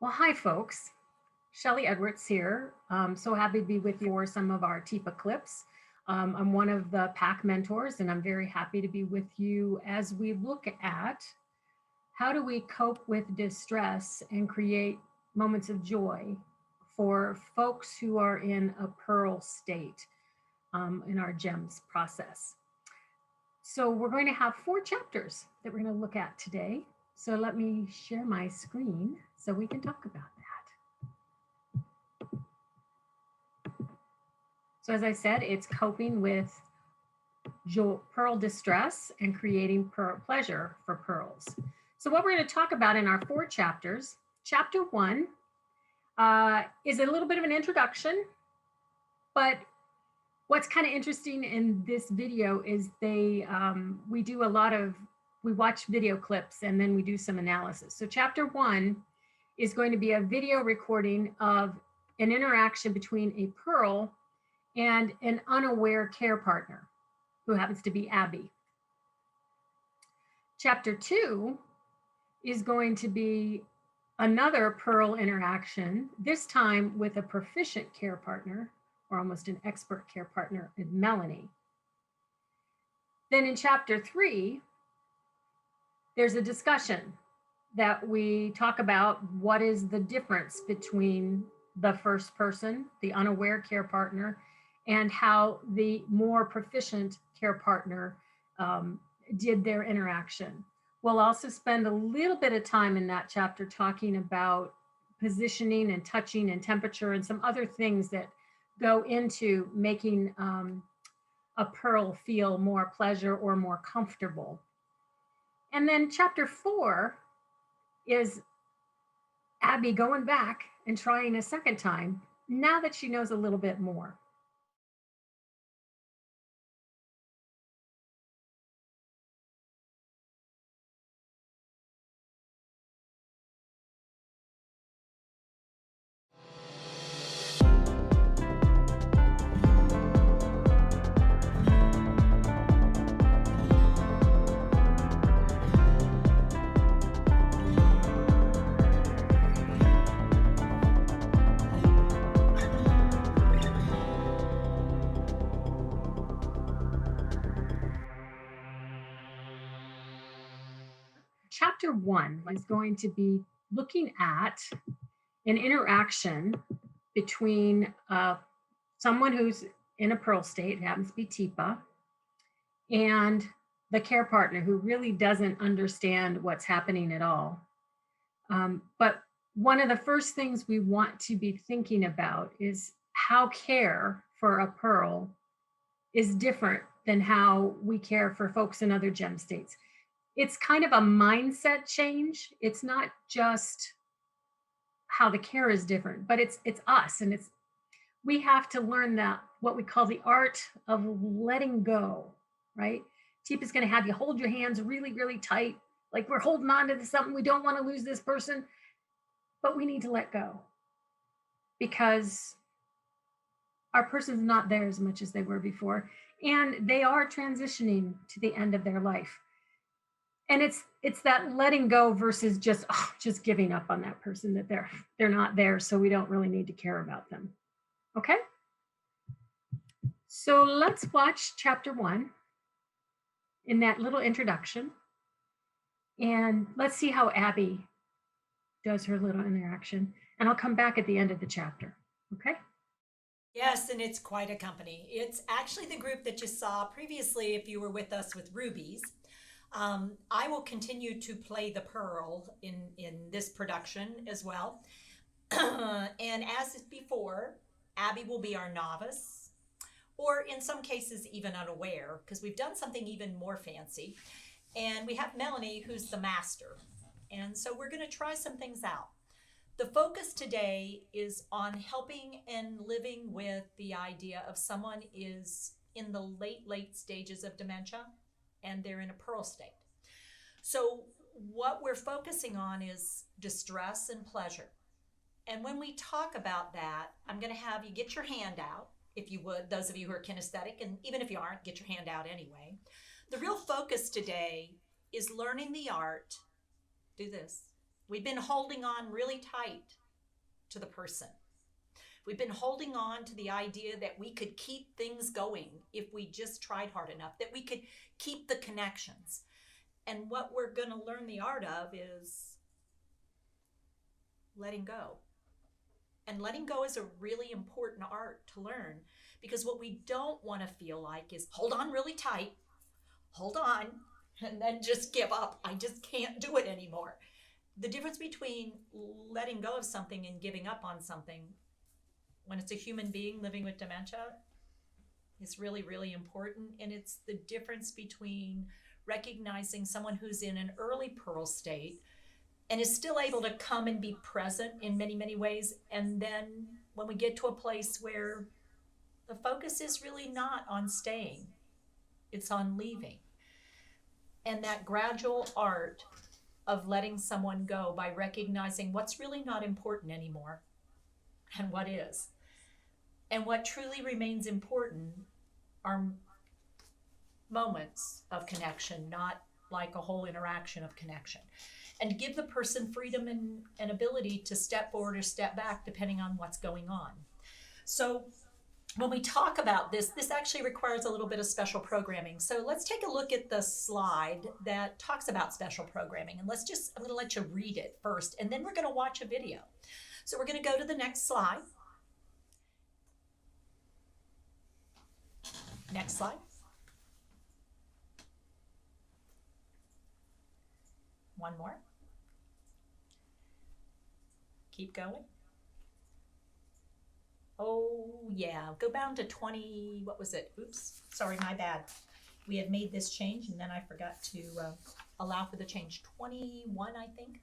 Well, hi, folks. Shelley Edwards here. So happy to be with you for some of our Teepa clips. I'm one of the PAC mentors, and I'm very happy to be with you as we look at how do we cope with distress and create moments of joy for folks who are in a pearl state in our GEMS process. So we're going to have 4 chapters that we're going to look at today. So let me share my screen so we can talk about that. So as I said, it's coping with pearl distress and creating pearl pleasure for pearls. So what we're going to talk about in our 4 chapters, chapter 1 is a little bit of an introduction, but what's kind of interesting in this video is we watch video clips and then we do some analysis. So chapter 1 is going to be a video recording of an interaction between a pearl and an unaware care partner who happens to be Abby. Chapter 2 is going to be another pearl interaction, this time with a proficient care partner, or almost an expert care partner, Melanie. Then in chapter 3, there's a discussion that we talk about what is the difference between the first person, the unaware care partner, and how the more proficient care partner did their interaction. We'll also spend a little bit of time in that chapter talking about positioning and touching and temperature and some other things that go into making a pearl feel more pleasure or more comfortable. And then chapter 4 is Abby going back and trying a second time now that she knows a little bit more. Chapter 1 is going to be looking at an interaction between someone who's in a pearl state, it happens to be Teepa, and the care partner who really doesn't understand what's happening at all. But one of the first things we want to be thinking about is how care for a pearl is different than how we care for folks in other gem states. It's kind of a mindset change. It's not just how the care is different, but it's us, and we have to learn that what we call the art of letting go, right? Teepa's going to have you hold your hands really, really tight, like we're holding on to something. We don't want to lose this person, but we need to let go because our person's not there as much as they were before, and they are transitioning to the end of their life. And it's that letting go versus just giving up on that person, that they're not there, so we don't really need to care about them. Okay? So let's watch chapter 1 in that little introduction, and let's see how Abby does her little interaction, and I'll come back at the end of the chapter. Okay? Yes, and it's quite a company. It's actually the group that you saw previously if you were with us with Rubies. I will continue to play the Pearl in this production as well. And as before, Abby will be our novice, or in some cases even unaware, because we've done something even more fancy. And we have Melanie, who's the master. And so we're going to try some things out. The focus today is on helping and living with the idea of someone is in the late stages of dementia and they're in a pearl state. So what we're focusing on is distress and pleasure. And when we talk about that, I'm going to have you get your hand out, if you would, those of you who are kinesthetic, and even if you aren't, get your hand out anyway. The real focus today is learning the art, do this, We've been holding on really tight to the person. We've been holding on to the idea that we could keep things going if we just tried hard enough, that we could keep the connections. And what we're going to learn the art of is letting go. And letting go is a really important art to learn, because what we don't want to feel like is hold on really tight, hold on, and then just give up. I just can't do it anymore. The difference between letting go of something and giving up on something, when it's a human being living with dementia, is really, really important. And it's the difference between recognizing someone who's in an early pearl state and is still able to come and be present in many, many ways. And then when we get to a place where the focus is really not on staying, it's on leaving. And that gradual art of letting someone go by recognizing what's really not important anymore and what is. And what truly remains important are moments of connection, not like a whole interaction of connection. And give the person freedom and ability to step forward or step back depending on what's going on. So when we talk about this actually requires a little bit of special programming. So let's take a look at the slide that talks about special programming. And I'm gonna let you read it first, and then we're gonna watch a video. So we're gonna go to the next slide. Next slide. One more. Keep going. Oh, yeah. Go down to 20. What was it? Oops. Sorry, my bad. We had made this change, and then I forgot to allow for the change. 21, I think.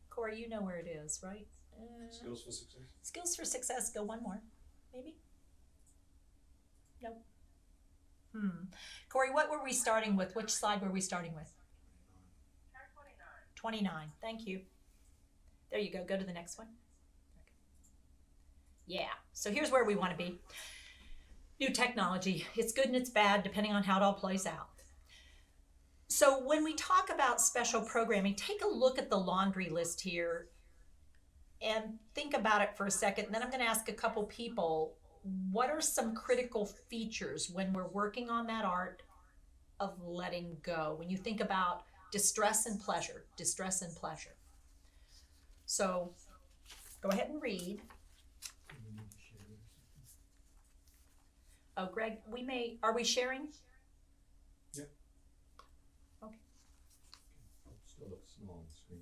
Corey, you know where it is, right? Skills for success. Skills for success. Go one more, maybe. Nope. Corey, what were we starting with? Which slide were we starting with? 29. Thank you. There you go. Go to the next one. Yeah. So here's where we want to be. New technology. It's good and it's bad depending on how it all plays out. So when we talk about special programming, take a look at the laundry list here and think about it for a second. And then I'm going to ask a couple people, what are some critical features when we're working on that art of letting go? When you think about distress and pleasure, distress and pleasure. So go ahead and read. Oh, Greg, are we sharing? Yeah. Okay. Still looks small on the screen.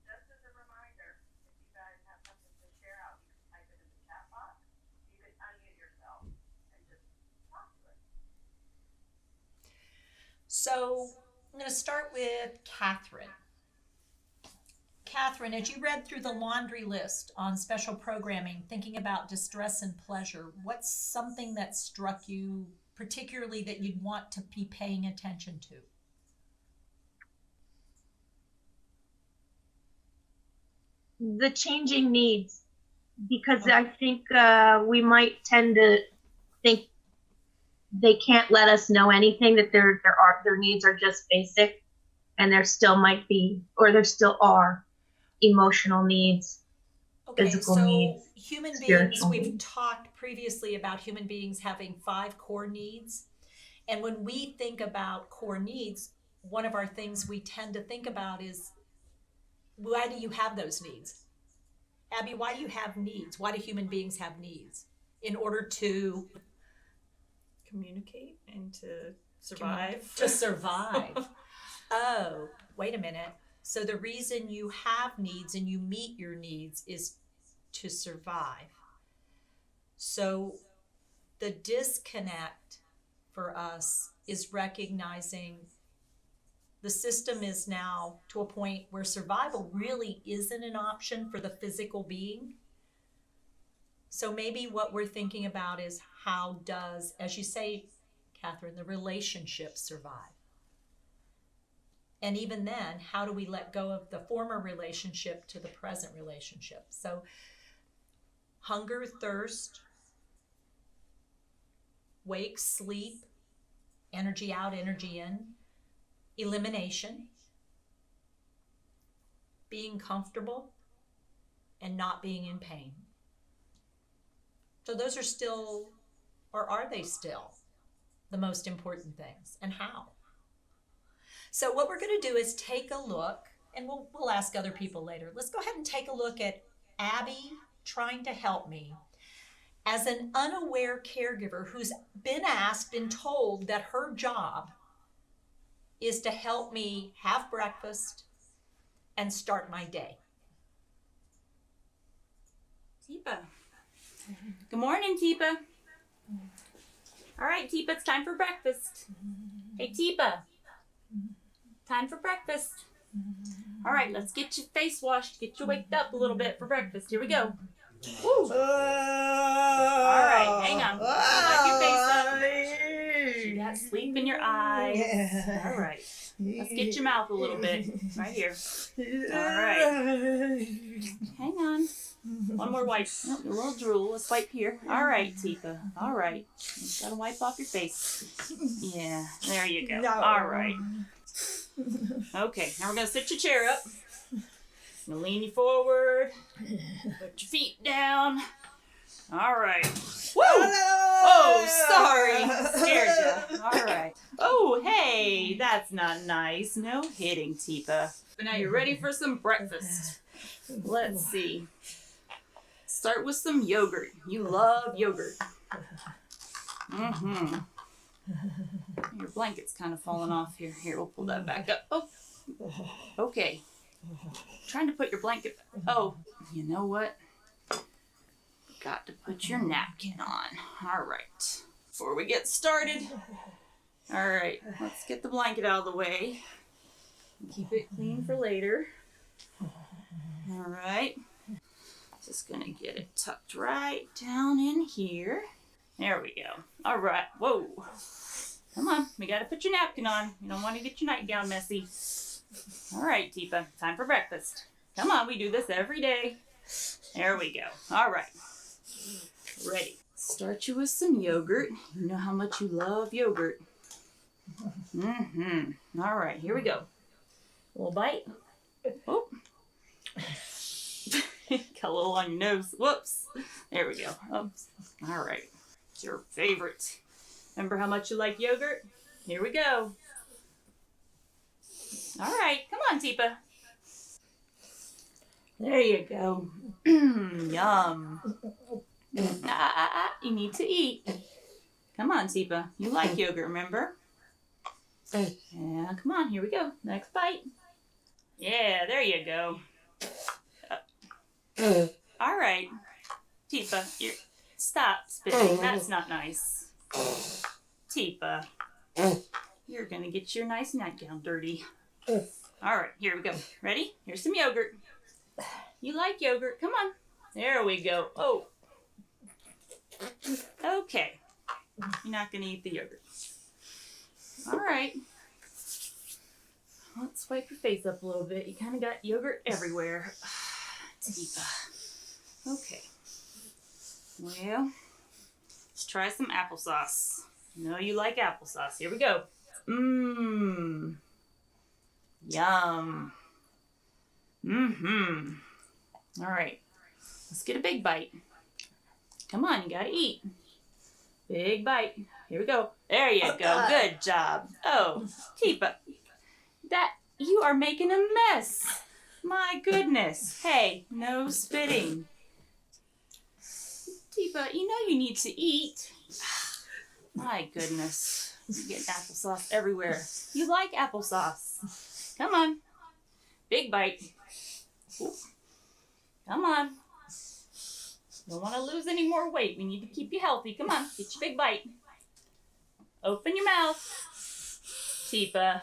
Just as a reminder, if you guys have something to share out, you can type it in the chat box. You can unmute yourself and just talk to it. So I'm going to start with Catherine. Catherine, as you read through the laundry list on special programming, thinking about distress and pleasure, what's something that struck you particularly that you'd want to be paying attention to? The changing needs, because I think we might tend to think they can't let us know anything, that their needs are just basic, and there still might be, or there still are, emotional needs, physical needs. Human beings, spiritual we've needs. talked previously about human beings having 5 core needs. And when we think about core needs, one of our things we tend to think about is, why do you have those needs? Abby, why do you have needs? Why do human beings have needs? In order to communicate and to survive. To survive. Oh, wait a minute. So the reason you have needs and you meet your needs is to survive. So the disconnect for us is recognizing the system is now to a point where survival really isn't an option for the physical being. So maybe what we're thinking about is, how does, as you say, Catherine, the relationship survive? And even then, how do we let go of the former relationship to the present relationship? So hunger, thirst, wake, sleep, energy out, energy in, elimination, being comfortable, and not being in pain. So those are still, or are they still, the most important things, and how? So what we're going to do is take a look, and we'll ask other people later. Let's go ahead and take a look at Abby trying to help me as an unaware caregiver who's been asked and told that her job is to help me have breakfast and start my day. Teepa. Good morning, Teepa. All right, Teepa, it's time for breakfast. Hey, Teepa. Time for breakfast. All right, let's get your face washed, get you waked up a little bit for breakfast. Here we go. Woo. All right, hang on. Wipe your face up. You got sleep in your eyes. All right. Let's get your mouth a little bit. Right here. All right. Hang on. One more wipe. Oh, a little drool. Let's wipe here. All right, Teepa. All right. You gotta wipe off your face. Yeah, there you go. All right. Okay, now we're gonna sit your chair up. I'm gonna lean you forward. Put your feet down. All right. Woo! Oh, sorry. Scared you. All right. Oh, hey, that's not nice. No hitting, Teepa. But now you're ready for some breakfast. Let's see. Start with some yogurt. You love yogurt. Mm-hmm. Your blanket's kind of falling off here. Here, we'll pull that back up. Oh, okay. Trying to put your blanket back. Oh, you know what? Got to put your napkin on. All right. Before we get started. All right. Let's get the blanket out of the way. Keep it clean for later. All right. Just gonna get it tucked right down in here. There we go. All right. Whoa. Come on. We gotta put your napkin on. You don't want to get your nightgown messy. All right, Teepa. Time for breakfast. Come on. We do this every day. There we go. All right. Ready. Start you with some yogurt. You know how much you love yogurt. Mm-hmm. All right. Here we go. A little bite. Oh. Got a little on your nose. Whoops. There we go. Oops. All right. It's your favorite. Remember how much you like yogurt? Here we go. All right. Come on, Teepa. There you go. Yum. You need to eat. Come on, Teepa. You like yogurt, remember? Yeah, come on. Here we go. Next bite. Yeah, there you go. All right. Teepa, stop spitting. That's not nice. Teepa, you're going to get your nice nightgown dirty. All right, here we go. Ready? Here's some yogurt. You like yogurt. Come on. There we go. Oh. Okay. You're not going to eat the yogurt. All right. Let's wipe your face up a little bit. You kind of got yogurt everywhere. Teepa. Okay. Well, let's try some applesauce. I know you like applesauce. Here we go. Mmm. Yum. Mm-hmm. All right. Let's get a big bite. Come on, you gotta eat. Big bite. Here we go. There you go. Good job. Oh, Teepa, you are making a mess. My goodness. Hey, no spitting. Teepa, you know you need to eat. My goodness. You're getting applesauce everywhere. You like applesauce. Come on. Big bite. Ooh. Come on. Don't want to lose any more weight. We need to keep you healthy. Come on. Get your big bite. Open your mouth. Teepa.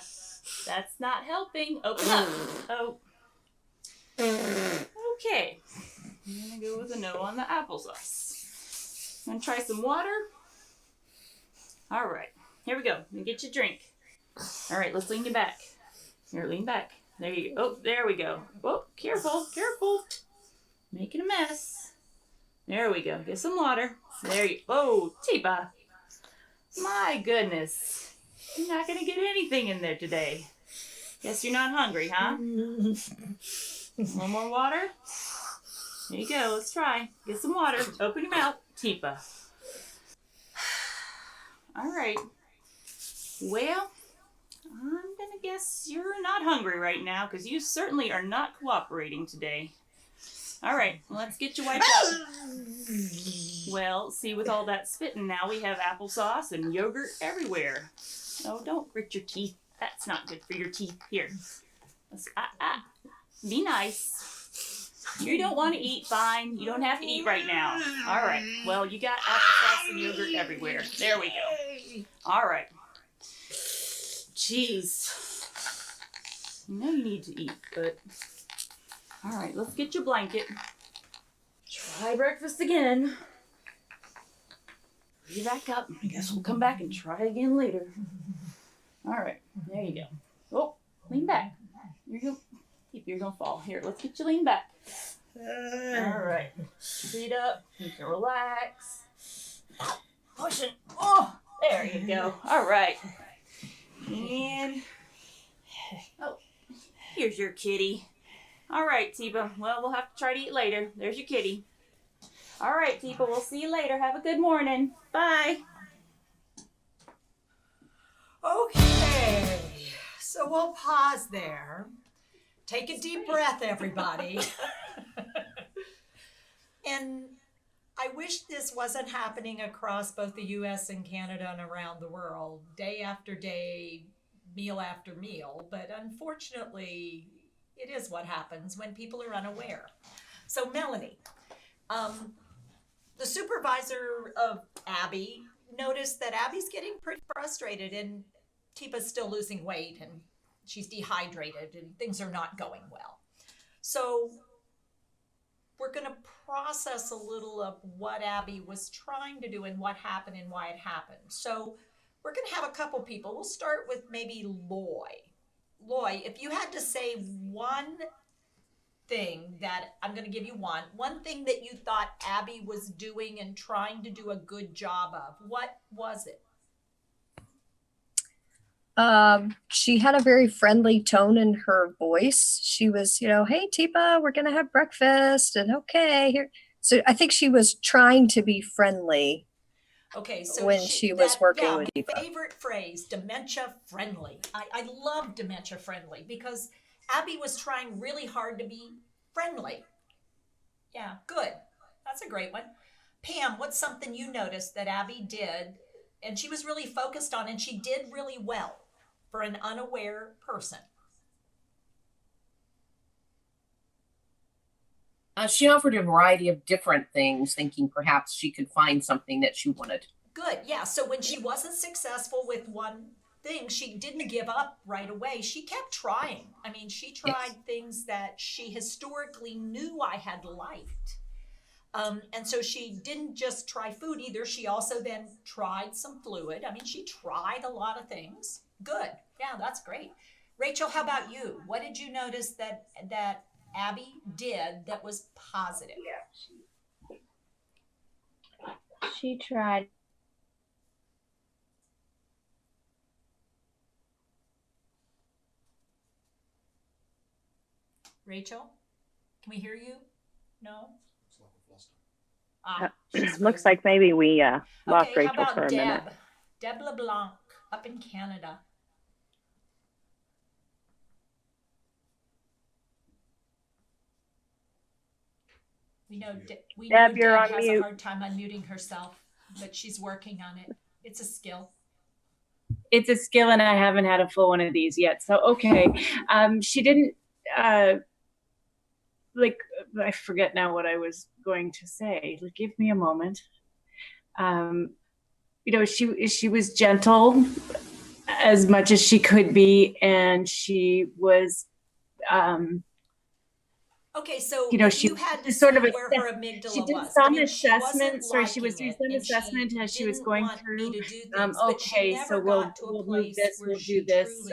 That's not helping. Open up. Oh. Okay. I'm going to go with a no on the applesauce. I'm going to try some water. All right. Here we go. And get your drink. All right. Let's lean you back. Here, lean back. There you go. Oh, there we go. Oh, careful. Careful. Making a mess. There we go. Get some water. There you go. Oh, Teepa. My goodness. You're not going to get anything in there today. Guess you're not hungry, huh? One more water. There you go. Let's try. Get some water. Open your mouth. Teepa. All right. Well, I'm going to guess you're not hungry right now because you certainly are not cooperating today. All right. Let's get you wiped out. Well, see, with all that spitting now, we have applesauce and yogurt everywhere. Oh, don't grit your teeth. That's not good for your teeth. Here. Be nice. You don't want to eat, fine. You don't have to eat right now. All right. Well, you got applesauce and yogurt everywhere. There we go. All right. Jeez. You know you need to eat, but... All right, let's get your blanket. Try breakfast again. Put you back up. I guess we'll come back and try again later. All right, there you go. Oh, lean back. You're gonna fall. Here, let's get you lean back. All right, feet up. You can relax. Push it. Oh, there you go. All right. And oh, here's your kitty. All right, Teepa. Well, we'll have to try to eat later. There's your kitty. All right, Teepa. We'll see you later. Have a good morning. Bye. Okay, so we'll pause there. Take a deep breath, everybody. And I wish this wasn't happening across both the US and Canada and around the world, day after day, meal after meal. But unfortunately, it is what happens when people are unaware. So, Melanie, the supervisor of Abby noticed that Abby's getting pretty frustrated and Teepa's still losing weight and she's dehydrated and things are not going well. So we're going to process a little of what Abby was trying to do and what happened and why it happened. So we're going to have a couple people. We'll start with maybe Loy. Loy, if you had to say one thing that I'm going to give you one thing that you thought Abby was doing and trying to do a good job of, what was it? She had a very friendly tone in her voice. She was, hey, Teepa, we're going to have breakfast and okay here. So I think she was trying to be friendly. Okay, so when she was working with Teepa. Favorite phrase, dementia friendly. I love dementia friendly because Abby was trying really hard to be friendly. Yeah, good. That's a great one. Pam, what's something you noticed that Abby did and she was really focused on and she did really well for an unaware person? She offered a variety of different things, thinking perhaps she could find something that she wanted. Good, yeah. So when she wasn't successful with one thing, she didn't give up right away. She kept trying. I mean, she tried things that she historically knew I had liked. And so she didn't just try food either. She also then tried some fluid. I mean, she tried a lot of things. Good. Yeah, that's great. Rachel, how about you? What did you notice that Abby did that was positive? She tried. Rachel, can we hear you? No? Looks like we've lost her. She's Looks frozen. like maybe we lost Okay, Rachel how about for a minute. Deb LeBlanc up in Canada. We know Deb, Deb you're on has mute. a hard time unmuting herself, but she's working on it. It's a skill. It's a skill, and I haven't had a full one of these yet. So, okay. She didn't, I forget now what I was going to say. Give me a moment. She was gentle as much as she could be, and she was, Okay, so she you had to sort of see where her amygdala she did was. some I mean, assessments, she or she was doing some assessment as she was going through. Okay, so we'll move this, we'll do this.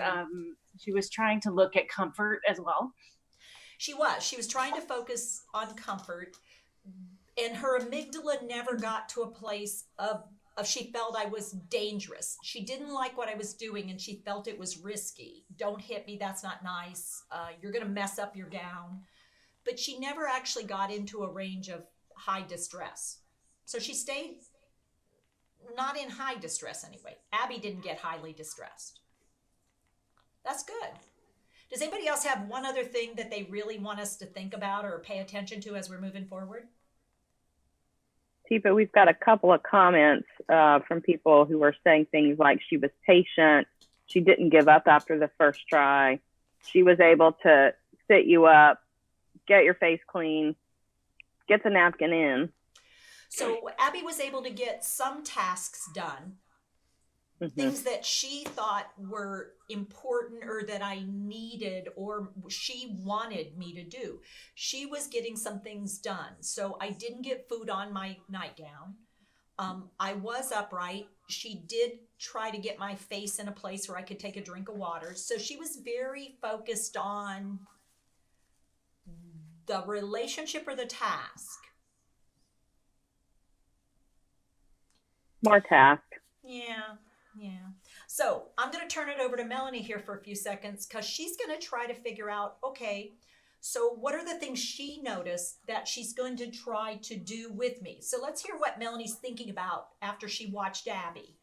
She was trying to look at comfort as well. She was trying to focus on comfort, and her amygdala never got to a place of she felt I was dangerous. She didn't like what I was doing, and she felt it was risky. Don't hit me, that's not nice. You're gonna mess up your gown. but she never actually got into a range of high distress. So she stayed not in high distress anyway. Abby didn't get highly distressed. That's good. Does anybody else have one other thing that they really want us to think about or pay attention to as we're moving forward? Teepa, we've got a couple of comments from people who were saying things like she was patient, she didn't give up after the first try, she was able to sit you up, get your face clean, get the napkin in. So Abby was able to get some tasks done, things that she thought were important or that I needed or she wanted me to do. She was getting some things done. So I didn't get food on my nightgown. I was upright. She did try to get my face in a place where I could take a drink of water. So she was very focused on the relationship or the task. More task. Yeah. So I'm going to turn it over to Melanie here for a few seconds because she's going to try to figure out, okay, so what are the things she noticed that she's going to try to do with me? So let's hear what Melanie's thinking about after she watched Abby.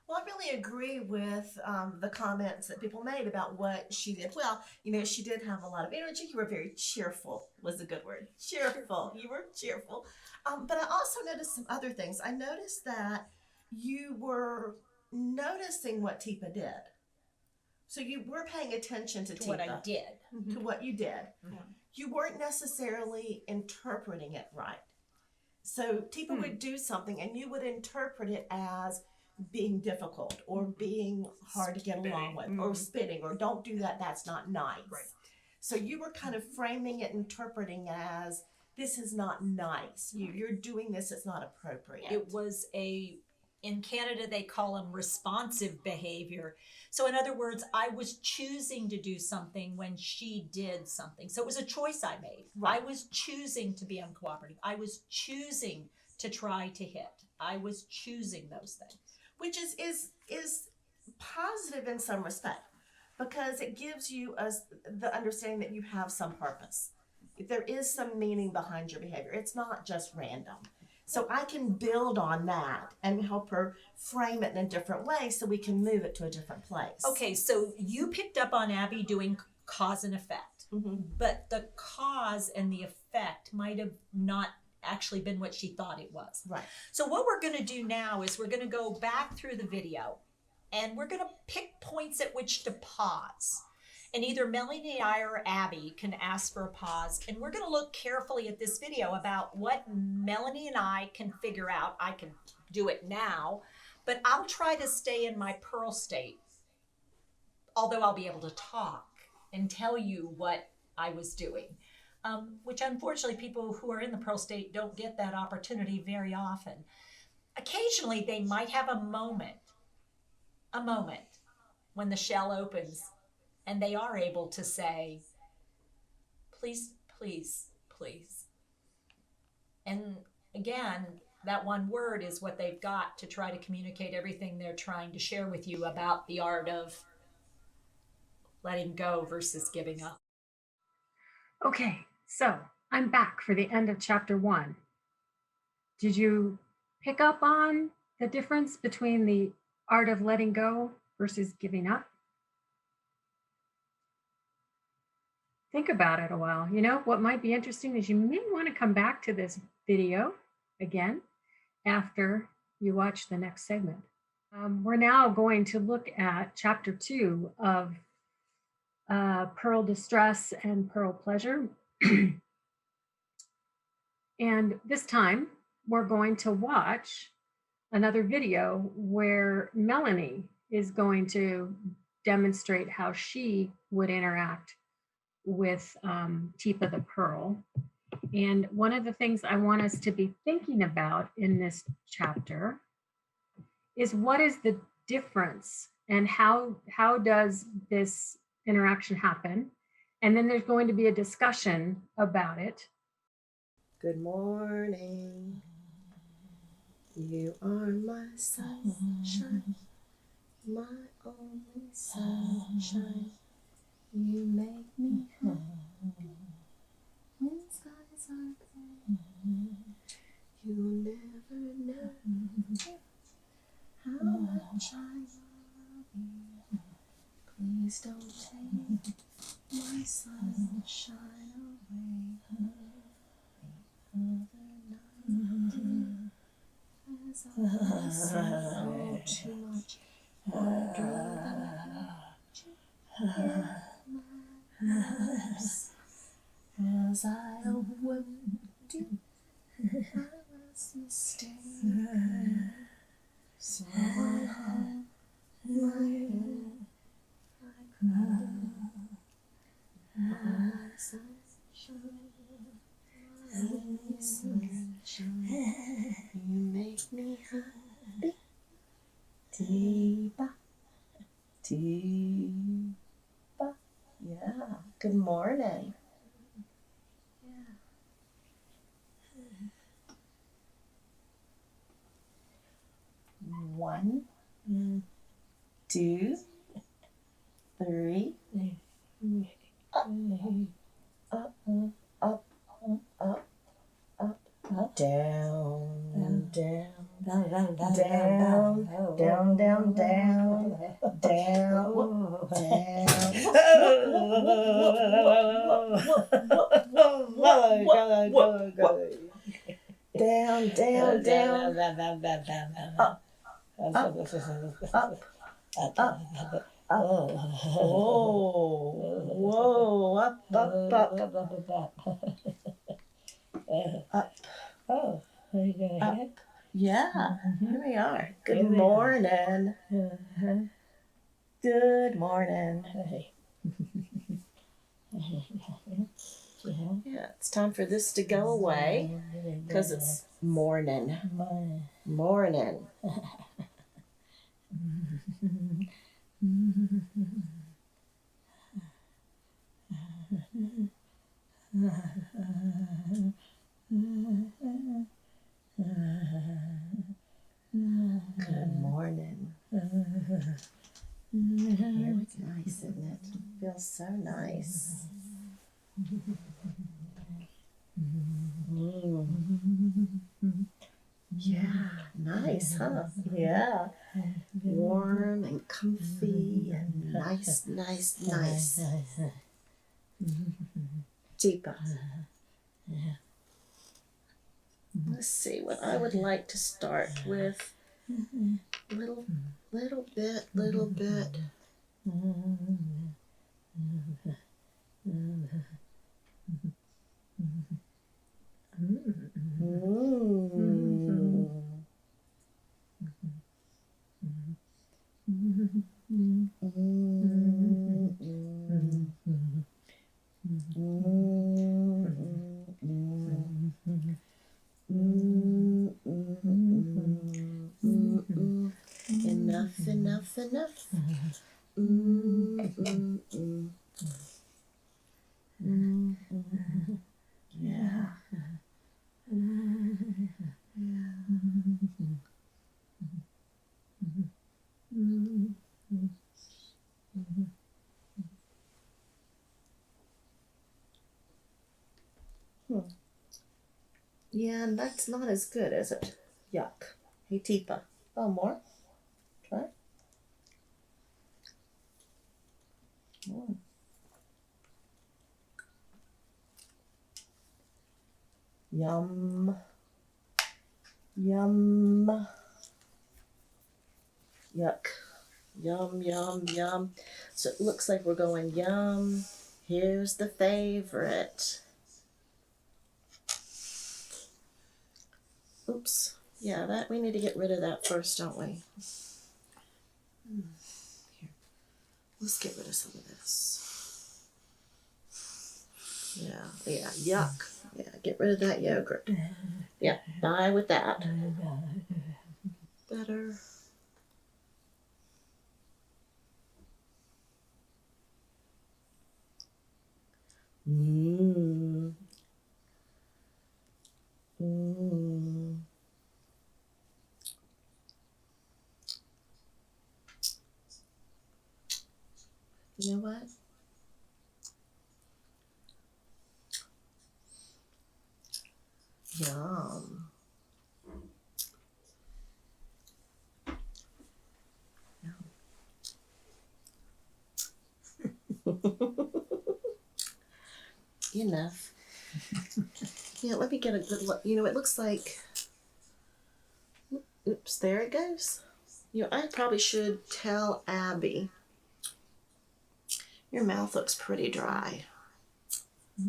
Well, I really agree with the comments that people made about what she did. Well, you know, she did have a lot of energy. You were very cheerful, was a good word. Cheerful. You were cheerful. But I also noticed some other things. I noticed that you were noticing what Teepa did. So you were paying attention to Teepa. What I did. To what you did. Mm-hmm. You weren't necessarily interpreting it right. So Teepa would do something and you would interpret it as being difficult or being hard to get along with or spitting or don't do that, that's not nice. Right. So you were kind of framing it, interpreting as this is not nice. You're doing this, it's not appropriate. It was in Canada, they call them responsive behavior. So in other words, I was choosing to do something when she did something. So it was a choice I made. Right. I was choosing to be uncooperative. I was choosing to try to hit. I was choosing those things. Which is positive in some respect because it gives you the understanding that you have some purpose. There is some meaning behind your behavior. It's not just random. So I can build on that and help her frame it in a different way so we can move it to a different place. Okay, so you picked up on Abby doing cause and effect, but the cause and the effect might have not actually been what she thought it was. Right. So what we're going to do now is we're going to go back through the video and we're going to pick points at which to pause. And either Melanie and I or Abby can ask for a pause. And we're going to look carefully at this video about what Melanie and I can figure out. I can do it now, but I'll try to stay in my pearl state, although I'll be able to talk and tell you what I was doing, which unfortunately people who are in the pearl state don't get that opportunity very often. Occasionally they might have a moment when the shell opens and they are able to say, please, please, please. And again, that one word is what they've got to try to communicate everything they're trying to share with you about the art of letting go versus giving up. Okay, so I'm back for the end of chapter 1. Did you pick up on the difference between the art of letting go versus giving up? Think about it a while. You know, what might be interesting is you may want to come back to this video again after you watch the next segment. We're now going to look at chapter 2 of Pearl Distress and Pearl Pleasure. And this time we're going to watch another video where Melanie is going to demonstrate how she would interact with Teepa the Pearl. And one of the things I want us to be thinking about in this chapter is what is the difference and how does this interaction happen? And then there's going to be a discussion about it. Good morning. You are my sunshine, my only sunshine. You make me happy. sun. You'll never know how much I love you. Please don't take my sunshine away. The other night, as I listened, oh, too much. Wonder that you my lips. As I awoke, I was mistaken. So I hung my head, I cried. My sunshine, my sunshine, you make me happy. Teepa, Teepa. Yeah. Good morning. Yeah. 1, 2, 3. Up, up, up, up, up, down, down, down, down, down, down, down, down, down, down, up, up, up, up, up. Oh, whoa, up, up, up, up. Oh, up. Yeah, here we are. Good morning. Good morning. Yeah, it's time for this to go away because it's morning. Morning. Good morning. It's nice, isn't it? Feels so nice. Yeah, nice, huh? Yeah. Warm and comfy and nice, nice, nice. Teepa. Let's see what I would like to start with. Little bit. Enough. Yeah. Yeah, and that's not as good, is it? Yuck. Hey, Teepa. Oh, more? Try. More. Yum. Yum. Yuck. Yum. So it looks like we're going yum. Here's the favorite. Oops. Yeah, that we need to get rid of that first, don't we? Here. Let's get rid of some of this. Yeah, yuck. Yeah, get rid of that yogurt. Yeah, bye with that. Better. You know what? Yum. Enough. Yeah, let me get a good look. You know, it looks like. Oops, there it goes. You know, I probably should tell Abby. Your mouth looks pretty dry. I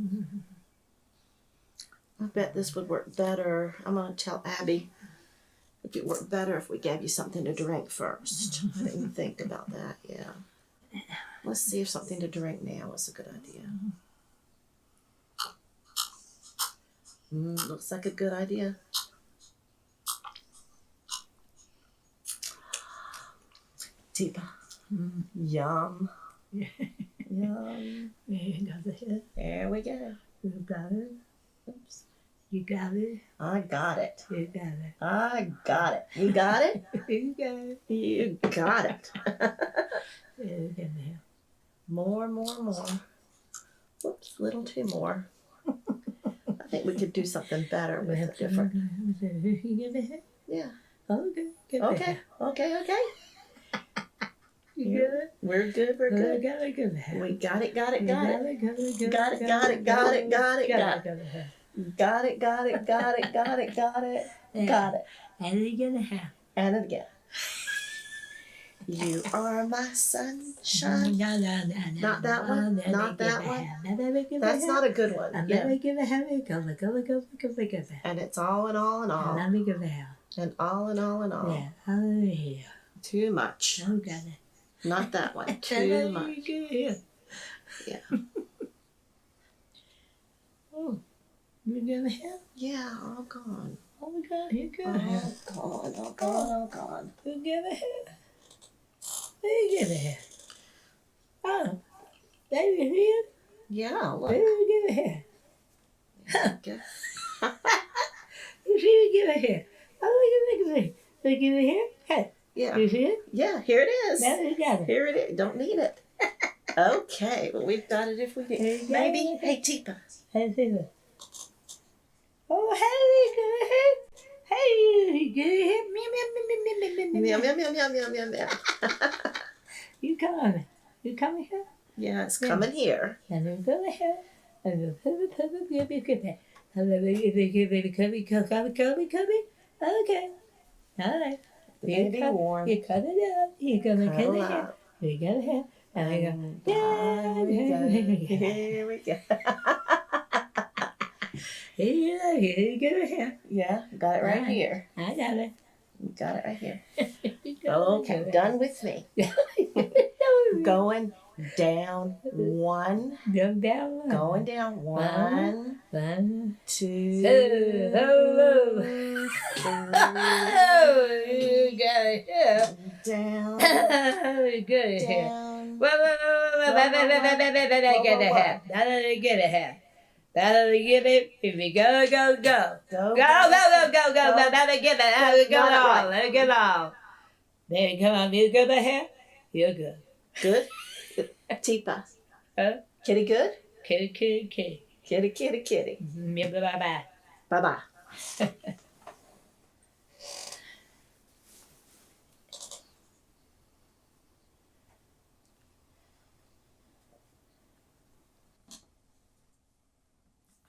bet this would work better. I'm going to tell Abby it would work better if we gave you something to drink first. I didn't think about that, yeah. Let's see if something to drink now is a good idea. Looks like a good idea. Teepa. Yum. Yum. There we go. You got it. Oops. You got it. I got it. You got it. I got it. You got it? You got it. You got it. You got it. More. Whoops, a little too more. I think we could do something better with it different. Yeah. Okay. Okay. You good? We're good. We got it. Got it. Got it. And again. And again. You are my sunshine. Not that one. Not that one. That's not a good one. Yeah. And it's all and all and all. And all and all and all. Yeah. Too much. Oh, got it. Not that one. Too much. Yeah. Oh, you gonna have? Yeah, all gone. Oh my God, you gonna have? All gone. You gonna have? You gonna have? Oh, baby here? Yeah, look. You gonna have? Okay. You see, you gonna have? Oh, look at me. You gonna have? Hey. Yeah. You see it? Yeah, here it is. Now you got it. Here it is. Don't need it. Okay, well, we've got it if we need. Maybe. Hey, Teepa. Hey, Teepa. Oh, hey, you good? Meow. You coming? You coming here? Yeah, it's coming here. And we're gonna have. And we're coming. Okay. All right. Baby warm. You cut it out. You're gonna cut it out. out. We're gonna have. And we go. Here we go. Here you go here. Yeah, got it right here. I got it. Got it right here. Okay, done with me. Going down one. Going down. Going down one. 2. Oh, you got it here. Down. You got it here. Down. Get it here. Get it here. That'll give it. If you go. Go. That'll give it. Let it get all. There you come. You good here? You're good. Good? Teepa. Huh? Kitty good? Kitty. Kitty. Bye-bye. Bye-bye.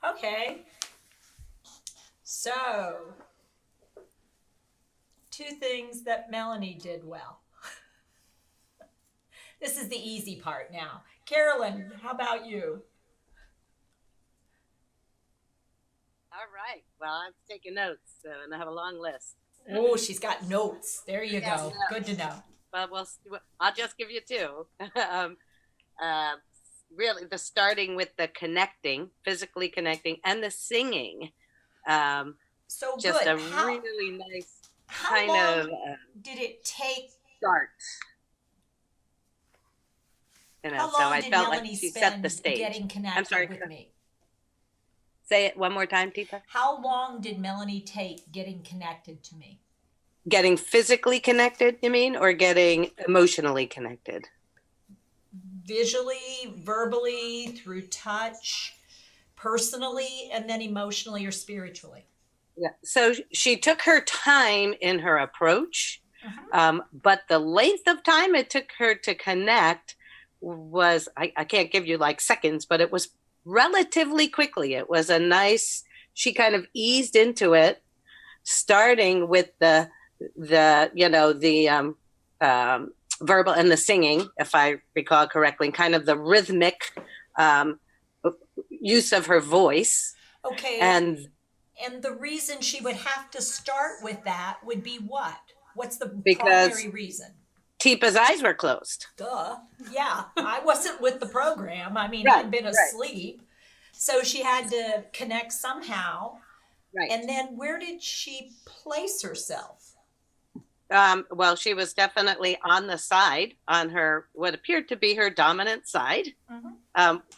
Okay. So, 2 things that Melanie did well. This is the easy part now. Carolyn, how about you? All right. Well, I'm taking notes, and I have a long list. Oh, she's got notes. There you Yeah, go. notes. Good to know. Well, I'll just give you 2. Really, the starting with the connecting, physically connecting, and the singing. So just good. a really nice How kind long of did it take? start. You know, How so long I did felt Melanie like she spend set the stage. getting connected I'm sorry. with me? Say it one more time, Teepa. How long did Melanie take getting connected to me? Getting physically connected, you mean, or getting emotionally connected? Visually, verbally, through touch, personally, and then emotionally or spiritually? Yeah. So she took her time in her approach, but the length of time it took her to connect was, I can't give you like seconds, but it was relatively quickly. It was a nice, she kind of eased into it, starting with the verbal and the singing, if I recall correctly, kind of the rhythmic use of her voice. Okay. And the reason she would have to start with that would be what? What's the because primary reason? Teepa's eyes were closed. Duh. Yeah, I wasn't with the program. I mean, Right, I'd been asleep. So she had to connect somehow. Right. And then where did she place herself? Well, she was definitely on the side, on her, what appeared to be her dominant side.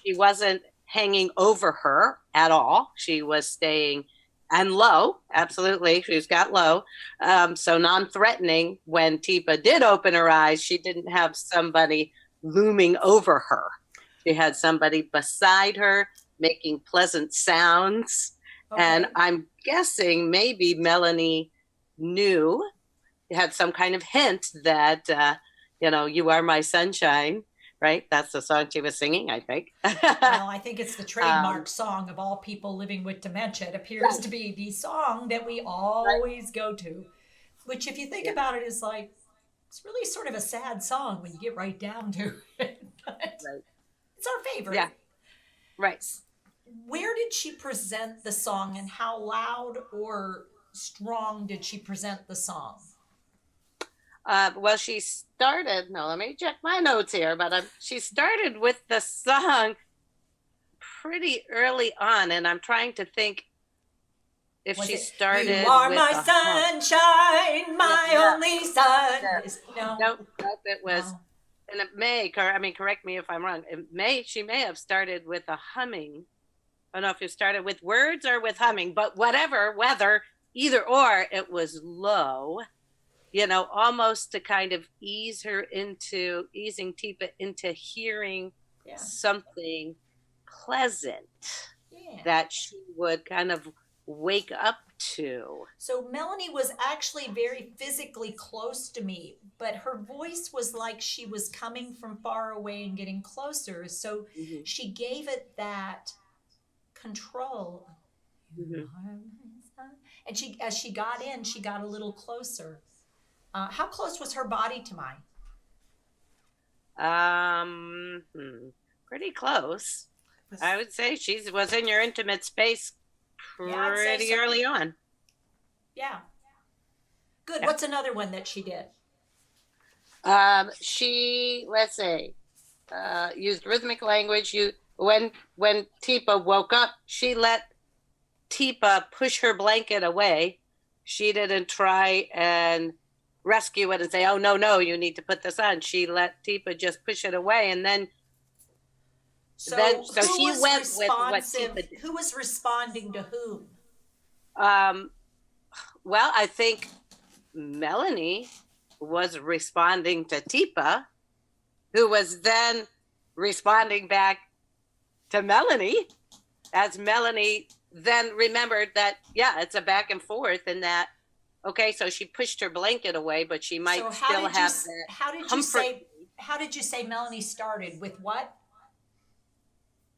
She wasn't hanging over her at all. She was staying and low. Absolutely. She's got low. So non-threatening. When Teepa did open her eyes, she didn't have somebody looming over her. She had somebody beside her making pleasant sounds. Okay. And I'm guessing maybe Melanie knew, had some kind of hint that, you are my sunshine, right? That's the song she was singing, I think. Well, I think it's the trademark song of all people living with dementia. It appears to be the song that we always go to, which if you think about it is like, it's really sort of a sad song when you get right down to it. It's our favorite. Yeah, right. Where did she present the song and how loud or strong did she present the song? Well, she started, let me check my notes here, but she started with the song pretty early on, and I'm trying to think if she started You are with my sunshine, my only sun. No, it was, and it may, correct me if I'm wrong, she may have started with a humming. I don't know if you started with words or with humming, but either or, it was low. Almost to kind of easing Teepa into hearing something pleasant that she would kind of wake up to. So Melanie was actually very physically close to me, but her voice was like she was coming from far away and getting closer. So she gave it that control. And as she got in, she got a little closer. How close was her body to mine? Pretty close. I would say she was in your intimate space pretty early on. Yeah. Good. Yeah. What's another one that she did? She, let's say, used rhythmic language. When Teepa woke up, she let Teepa push her blanket away. She didn't try and rescue it and say, oh, no, you need to put this on. She let Teepa just push it away. And then so she went with what Teepa did. Who was responding to whom? Well, I think Melanie was responding to Teepa, who was then responding back to Melanie, as Melanie then remembered that, it's a back and forth, and that, okay, so she pushed her blanket away, but she might still have that. How did you say Melanie started with what?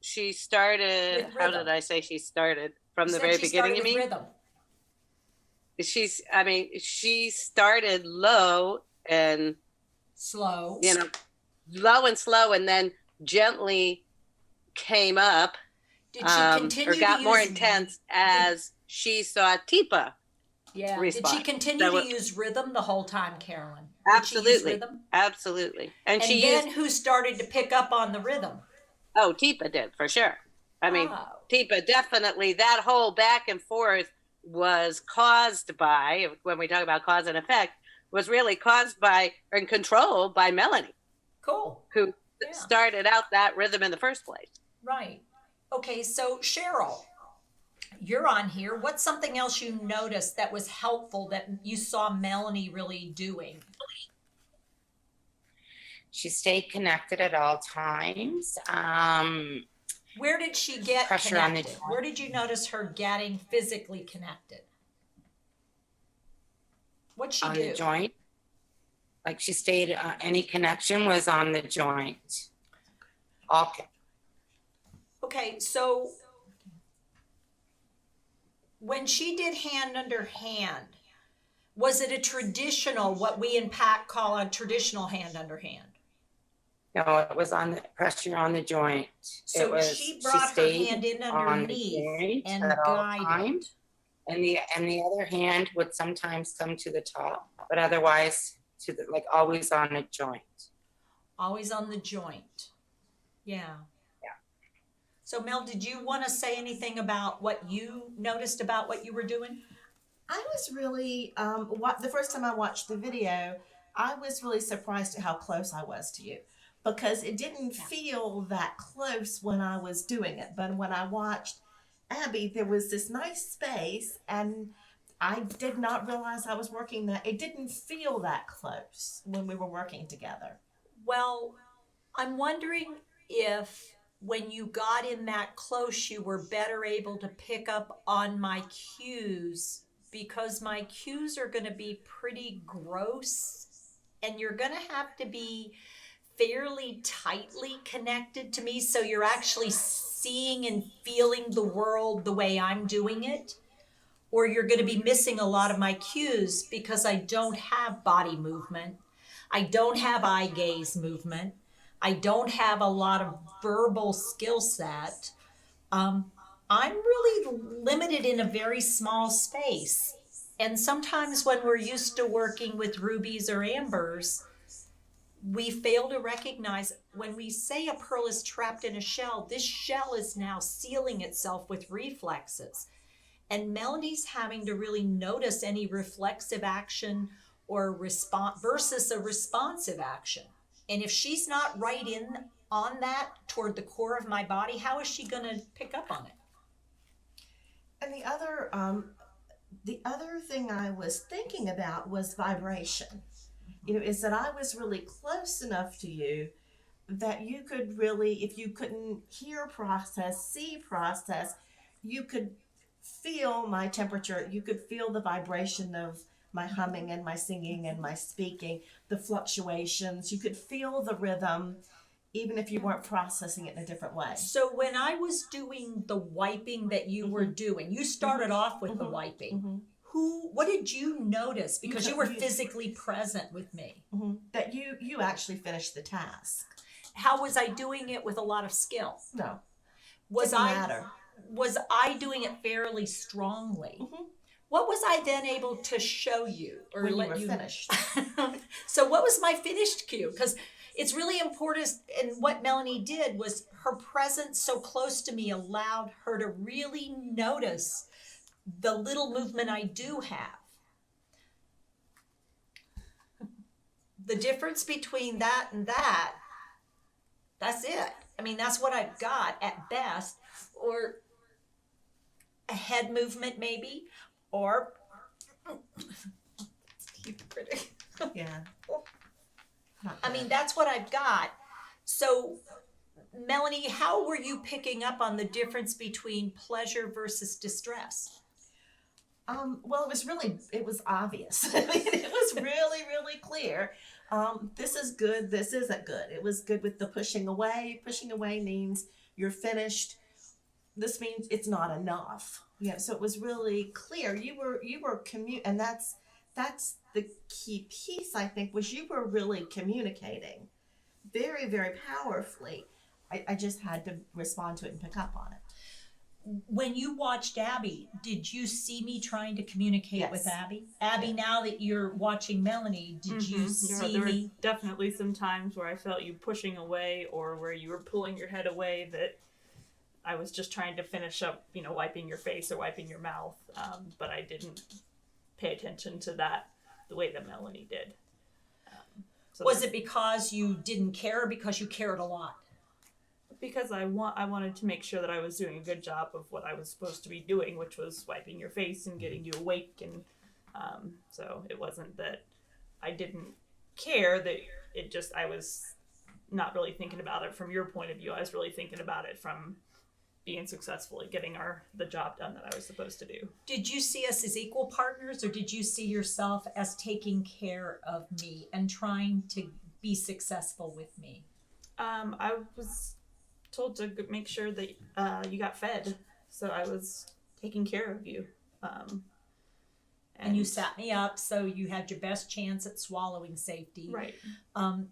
She started. How did I say she started from the very beginning? You mean? Rhythm. She started low and slow. Low and slow, and then gently came up. Did she continue or got more intense as she saw Teepa? Yeah. Respond. Did she continue to use rhythm the whole time, Carolyn? Absolutely. Absolutely. And she then who started to pick up on the rhythm? Oh, Teepa did, for sure. Teepa definitely, that whole back and forth was caused by, when we talk about cause and effect, was really caused by and controlled by Melanie. Cool. Who started out that rhythm in the first place. Right. Okay, so Cheryl, you're on here. What's something else you noticed that was helpful that you saw Melanie really doing? She stayed connected at all times. Where did she get pressure connected? on the Where did you notice her getting physically connected? What'd she on do? the joint. Like she stayed, any connection was on the joint. Okay. Okay, so when she did hand under hand, was it a traditional, what we in PAC call a traditional hand under hand? No, it was on the pressure on the joint. So it was, she brought her hand in on the underneath joint and at all guided. times. And the other hand would sometimes come to the top, but otherwise to the, like always on a joint. Always on the joint. Yeah. So Mel, did you want to say anything about what you noticed about what you were doing? I was really, the first time I watched the video, I was really surprised at how close I was to you, because it didn't feel that close when I was doing it. But when I watched Abby, there was this nice space, and I did not realize I was working that. It didn't feel that close when we were working together. Well, I'm wondering if when you got in that close, you were better able to pick up on my cues, because my cues are going to be pretty gross, and you're going to have to be fairly tightly connected to me, so you're actually seeing and feeling the world the way I'm doing it, or you're going to be missing a lot of my cues because I don't have body movement, I don't have eye gaze movement, I don't have a lot of verbal skill set. I'm really limited in a very small space. And sometimes when we're used to working with rubies or ambers, we fail to recognize when we say a pearl is trapped in a shell, this shell is now sealing itself with reflexes. And Melanie's having to really notice any reflexive action or response versus a responsive action. And if she's not right in on that toward the core of my body, how is she going to pick up on it? And the other thing I was thinking about was vibration. Is that I was really close enough to you that you could really, if you couldn't hear process, see process, you could feel my temperature. You could feel the vibration of my humming and my singing and my speaking, the fluctuations. You could feel the rhythm, even if you weren't processing it in a different way. So when I was doing the wiping that you were doing, you started off with the wiping. What did you notice? Because you were physically present with me. That you actually finished the task. How was I doing it with a lot of skill? No. Was Didn't I matter. Was I doing it fairly strongly? What was I then able to show you or when let you were finished? So what was my finished cue? Because it's really important, and what Melanie did was her presence so close to me allowed her to really notice the little movement I do have. The difference between that and that's it. I mean, that's what I've got at best, or a head movement maybe, or pretty. Yeah. I mean, that's what I've got. So, Melanie, how were you picking up on the difference between pleasure versus distress? Well, it was obvious. I mean, it was really clear. This is good, this isn't good. It was good with the pushing away. Pushing away means you're finished. This means it's not enough. Yeah, so it was really clear. You were and that's the key piece, I think, was you were really communicating very, very powerfully. I just had to respond to it and pick up on it. When you watched Abby, did you see me trying to communicate with Abby? Abby, now that you're watching Melanie, did you see there me? were definitely some times where I felt you pushing away or where you were pulling your head away that I was just trying to finish up, wiping your face or wiping your mouth. But I didn't pay attention to that the way that Melanie did. Was it because you didn't care or because you cared a lot? Because I wanted to make sure that I was doing a good job of what I was supposed to be doing, which was wiping your face and getting you awake. And so it wasn't that I didn't care, that I was not really thinking about it from your point of view. I was really thinking about it from being successful at getting the job done that I was supposed to do. Did you see us as equal partners, or did you see yourself as taking care of me and trying to be successful with me? I was told to make sure that you got fed, so I was taking care of you. And you sat me up so you had your best chance at swallowing safety. Right.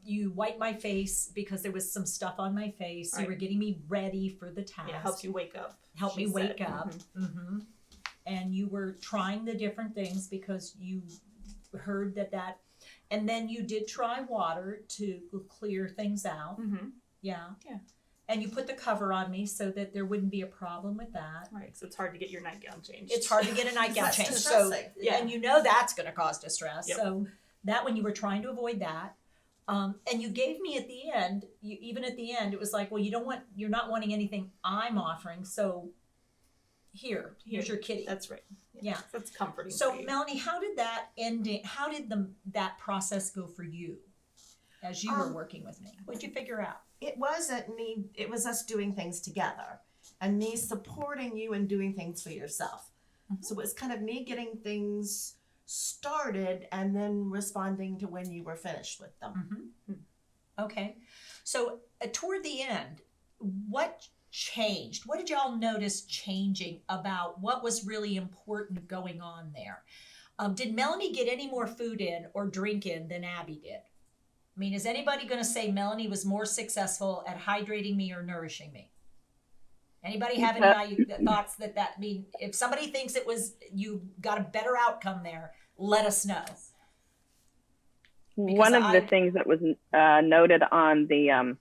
You wiped my face because there was some stuff on my face. Right. You were getting me ready for the task. Yeah, helps you wake up. Help me wake up. Mm-hmm. And you were trying the different things because you heard that. And then you did try water to clear things out. Mm-hmm. Yeah. Yeah. And you put the cover on me so that there wouldn't be a problem with that. Right, because it's hard to get your nightgown changed. It's hard to get a nightgown That's changed. distressing. Yeah, and you know that's going to cause distress. Yep. So that one you were trying to avoid that. And you gave me at the end, even at the end, it was like, well, you're not wanting anything I'm offering. So here's your kitty. That's right. Yeah. That's comforting. So Melanie, how did that how did that process go for you as you were working with me? What'd you figure out? It wasn't me, it was us doing things together and me supporting you and doing things for yourself. Mm-hmm. So it was kind of me getting things started and then responding to when you were finished with them. Mm-hmm. Okay. So toward the end, what changed? What did y'all notice changing about what was really important going on there? Did Melanie get any more food in or drink in than Abby did? I mean, is anybody going to say Melanie was more successful at hydrating me or nourishing me? Anybody have any thoughts that mean, if somebody thinks it was, you got a better outcome there, let us know. One of the things that was noted on the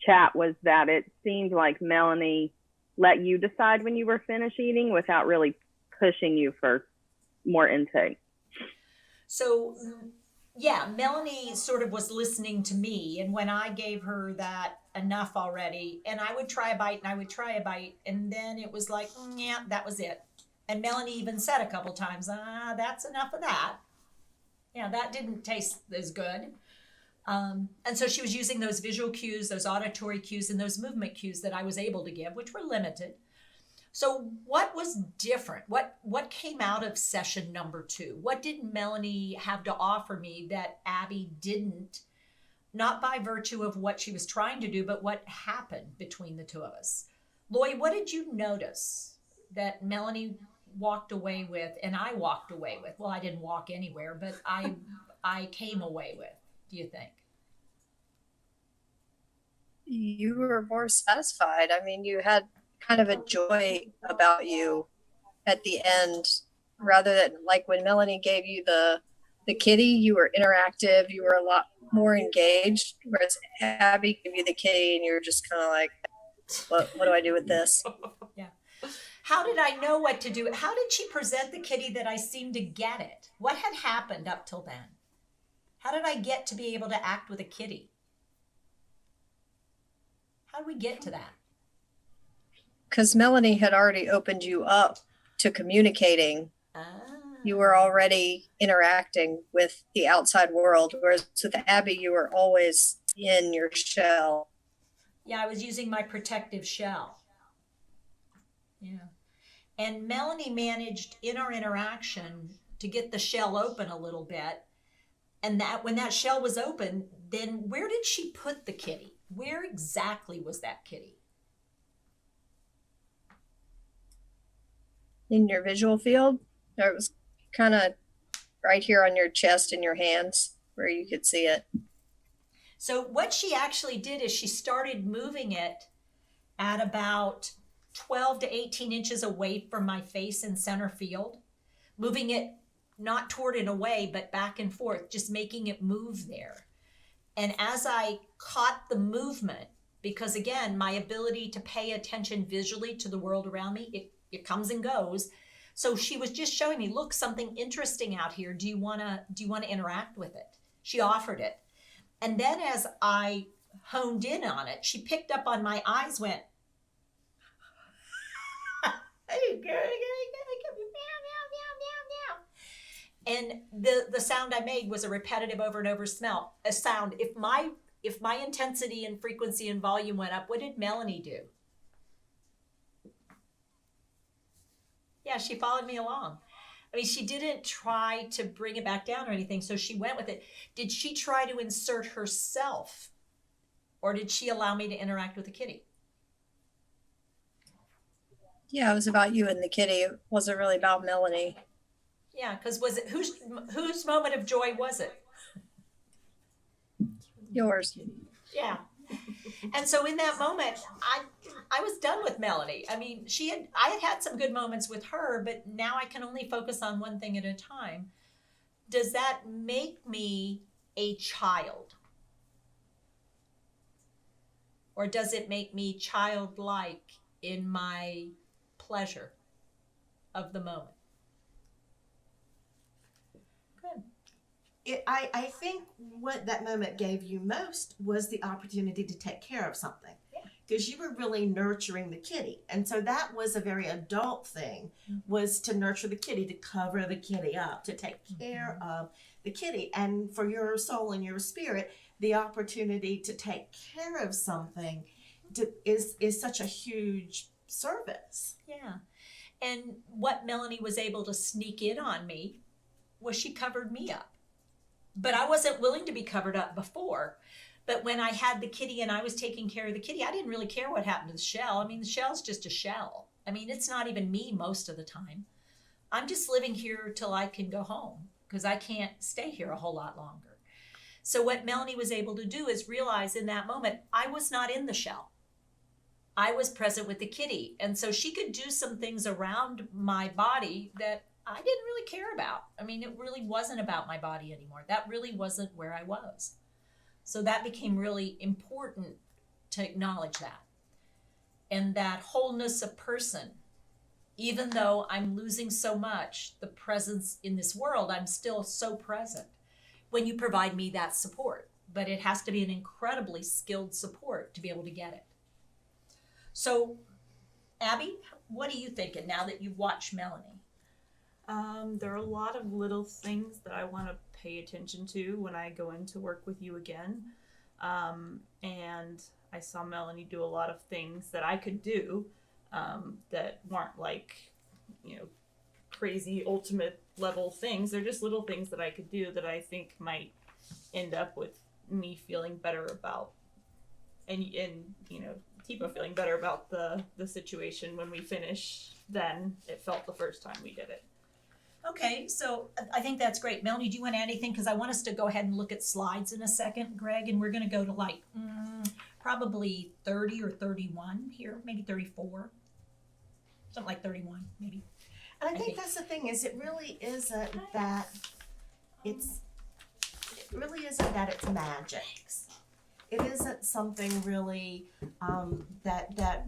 chat was that it seemed like Melanie let you decide when you were finished eating without really pushing you for more intake. So yeah, Melanie sort of was listening to me, and when I gave her that enough already, and I would try a bite and I would try a bite, and then it was like, yeah, that was it. And Melanie even said a couple times, that's enough of that. Yeah, that didn't taste as good. And so she was using those visual cues, those auditory cues, and those movement cues that I was able to give, which were limited. So what was different? What came out of session number 2? What did Melanie have to offer me that Abby didn't? Not by virtue of what she was trying to do, but what happened between the two of us. Lloyd, what did you notice that Melanie walked away with and I walked away with? Well, I didn't walk anywhere, but I came away with, do you think? You were more satisfied. I mean, you had kind of a joy about you at the end, rather than like when Melanie gave you the kitty, you were interactive, you were a lot more engaged, whereas Abby gave you the kitty and you were just kind of like, what do I do with this? Yeah. How did I know what to do? How did she present the kitty that I seemed to get it? What had happened up till then? How did I get to be able to act with a kitty? How did we get to that? Because Melanie had already opened you up to communicating. You were already interacting with the outside world, whereas with Abby, you were always in your shell. Yeah, I was using my protective shell. Yeah. And Melanie managed in our interaction to get the shell open a little bit. And that when that shell was open, then where did she put the kitty? Where exactly was that kitty? In your visual field, or it was kind of right here on your chest and your hands where you could see it. So what she actually did is she started moving it at about 12 to 18 inches away from my face in center field, moving it not toward and away, but back and forth, just making it move there. And as I caught the movement, because again, my ability to pay attention visually to the world around me, it comes and goes. So she was just showing me, look, something interesting out here. Do you want to interact with it? She offered it. And then as I honed in on it, she picked up on my eyes, went, and the sound I made was a repetitive over and over sound. If my intensity and frequency and volume went up, what did Melanie do? Yeah, she followed me along. I mean, she didn't try to bring it back down or anything, so she went with it. Did she try to insert herself, or did she allow me to interact with the kitty? Yeah, it was about you and the kitty. It wasn't really about Melanie. Yeah, because was it whose moment of joy was it? Yours. Yeah. And so in that moment, I was done with Melanie. I mean, I had some good moments with her, but now I can only focus on one thing at a time. Does that make me a child? Or does it make me childlike in my pleasure of the moment? Good. I think what that moment gave you most was the opportunity to take care of something. Because you were really nurturing the kitty. And so that was a very adult thing, was to nurture the kitty, to cover the kitty up, to take care of the kitty. And for your soul and your spirit, the opportunity to take care of something is such a huge service. Yeah. And what Melanie was able to sneak in on me was she covered me up. But I wasn't willing to be covered up before. But when I had the kitty and I was taking care of the kitty, I didn't really care what happened to the shell. I mean, the shell's just a shell. I mean, it's not even me most of the time. I'm just living here till I can go home because I can't stay here a whole lot longer. So what Melanie was able to do is realize in that moment, I was not in the shell. I was present with the kitty. And so she could do some things around my body that I didn't really care about. I mean, it really wasn't about my body anymore. That really wasn't where I was. So that became really important to acknowledge that. And that wholeness of person, even though I'm losing so much, the presence in this world, I'm still so present when you provide me that support. But it has to be an incredibly skilled support to be able to get it. So, Abby, what are you thinking now that you've watched Melanie? There are a lot of little things that I want to pay attention to when I go in to work with you again. And I saw Melanie do a lot of things that I could do that weren't like, crazy ultimate level things. They're just little things that I could do that I think might end up with me feeling better about, and Teepa feeling better about the situation when we finish than it felt the first time we did it. Okay, so I think that's great. Melanie, do you want to add anything? Because I want us to go ahead and look at slides in a second, Greg, and we're going to go to like probably 30 or 31 here, maybe 34, something like 31, maybe. And I think that's the thing, is it really isn't that it's magic. It isn't something really that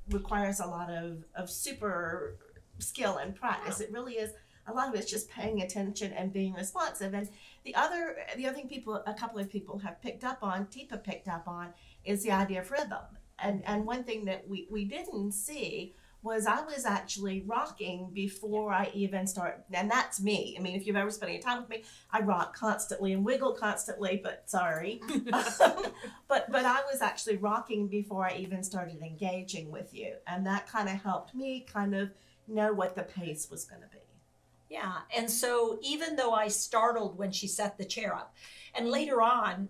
requires a lot of super skill and practice. It really is. A lot of it's just paying attention and being responsive. And the other thing a couple of people have picked up on, Teepa picked up on, is the idea of rhythm. And one thing that we didn't see was I was actually rocking before I even started. And that's me. I mean, if you've ever spent any time with me, I rock constantly and wiggle constantly, but sorry. but I was actually rocking before I even started engaging with you. And that kind of helped me kind of know what the pace was going to be. Yeah, and so even though I startled when she set the chair up, and later on,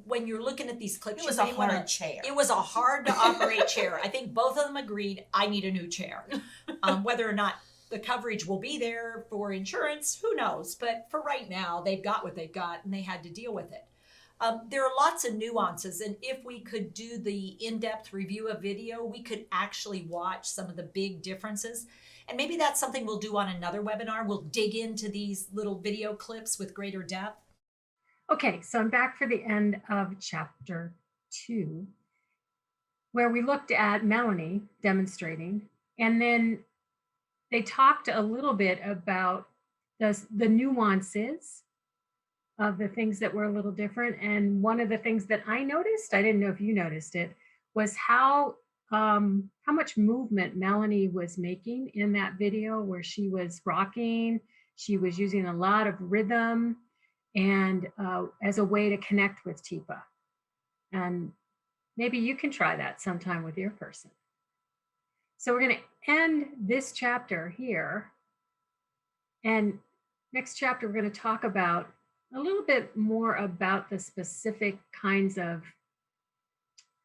when you're looking at these clips, it was a hard chair. It was a hard to operate chair. I think both of them agreed I need a new chair. Whether or not the coverage will be there for insurance, who knows? But for right now, they've got what they've got, and they had to deal with it. There are lots of nuances, and if we could do the in-depth review of video, we could actually watch some of the big differences. And maybe that's something we'll do on another webinar. We'll dig into these little video clips with greater depth. Okay, so I'm back for the end of chapter 2, where we looked at Melanie demonstrating, and then they talked a little bit about the nuances of the things that were a little different. And one of the things that I noticed, I didn't know if you noticed it, was how much movement Melanie was making in that video, where she was rocking. She was using a lot of rhythm and as a way to connect with Teepa. And maybe you can try that sometime with your person. So we're going to end this chapter here. And next chapter, we're going to talk about a little bit more about the specific kinds of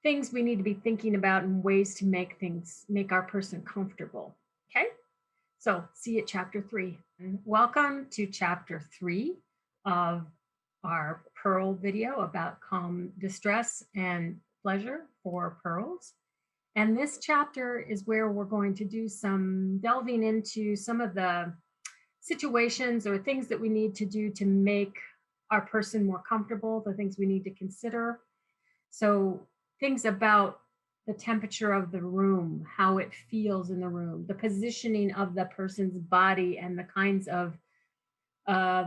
things we need to be thinking about and ways to make our person comfortable. Okay? So see you at chapter 3. And welcome to chapter 3 of our Pearl video about calm distress and pleasure for pearls. And this chapter is where we're going to do some delving into some of the situations or things that we need to do to make our person more comfortable, the things we need to consider. So things about the temperature of the room, how it feels in the room, the positioning of the person's body, and the kinds of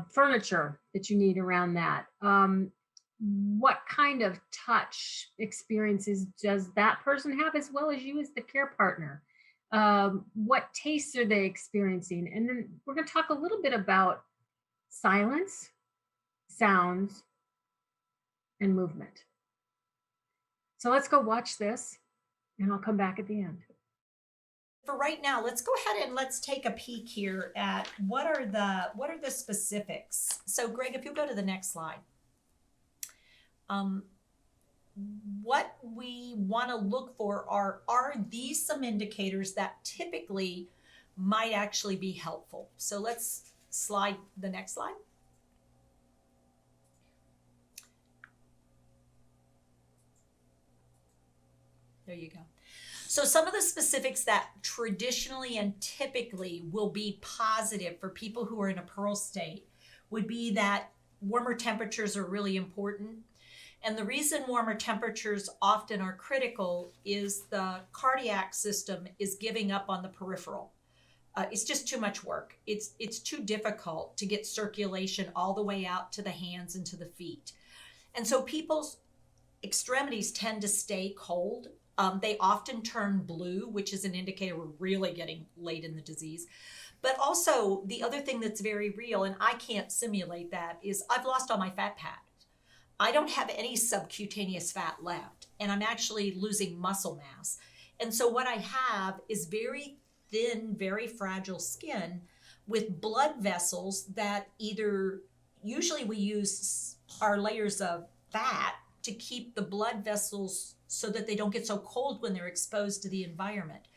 furniture that you need around that. What kind of touch experiences does that person have, as well as you as the care partner? What tastes are they experiencing? And then we're going to talk a little bit about silence, sounds, and movement. So let's go watch this, and I'll come back at the end. For right now, let's go ahead and let's take a peek here at what are the specifics. So Greg, if you'll go to the next slide. What we want to look for are these some indicators that typically might actually be helpful. So let's slide the next slide. There you go. So some of the specifics that traditionally and typically will be positive for people who are in a pearl state would be that warmer temperatures are really important. And the reason warmer temperatures often are critical is the cardiac system is giving up on the peripheral. It's just too much work. It's too difficult to get circulation all the way out to the hands and to the feet. And so people's extremities tend to stay cold. They often turn blue, which is an indicator we're really getting late in the disease. But also the other thing that's very real, and I can't simulate that, is I've lost all my fat pad. I don't have any subcutaneous fat left, and I'm actually losing muscle mass. And so what I have is very thin, very fragile skin with blood vessels that usually we use our layers of fat to keep the blood vessels so that they don't get so cold when they're exposed to the environment.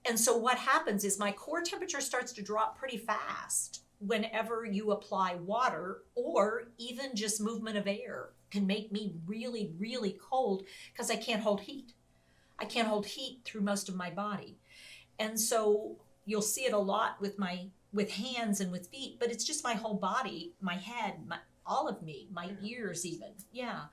And so what happens is my core temperature starts to drop pretty fast whenever you apply water, or even just movement of air can make me really, really cold because I can't hold heat. I can't hold heat through most of my body. And so you'll see it a lot with hands and with feet, but it's just my whole body, my head, all of me, my ears even. Yeah.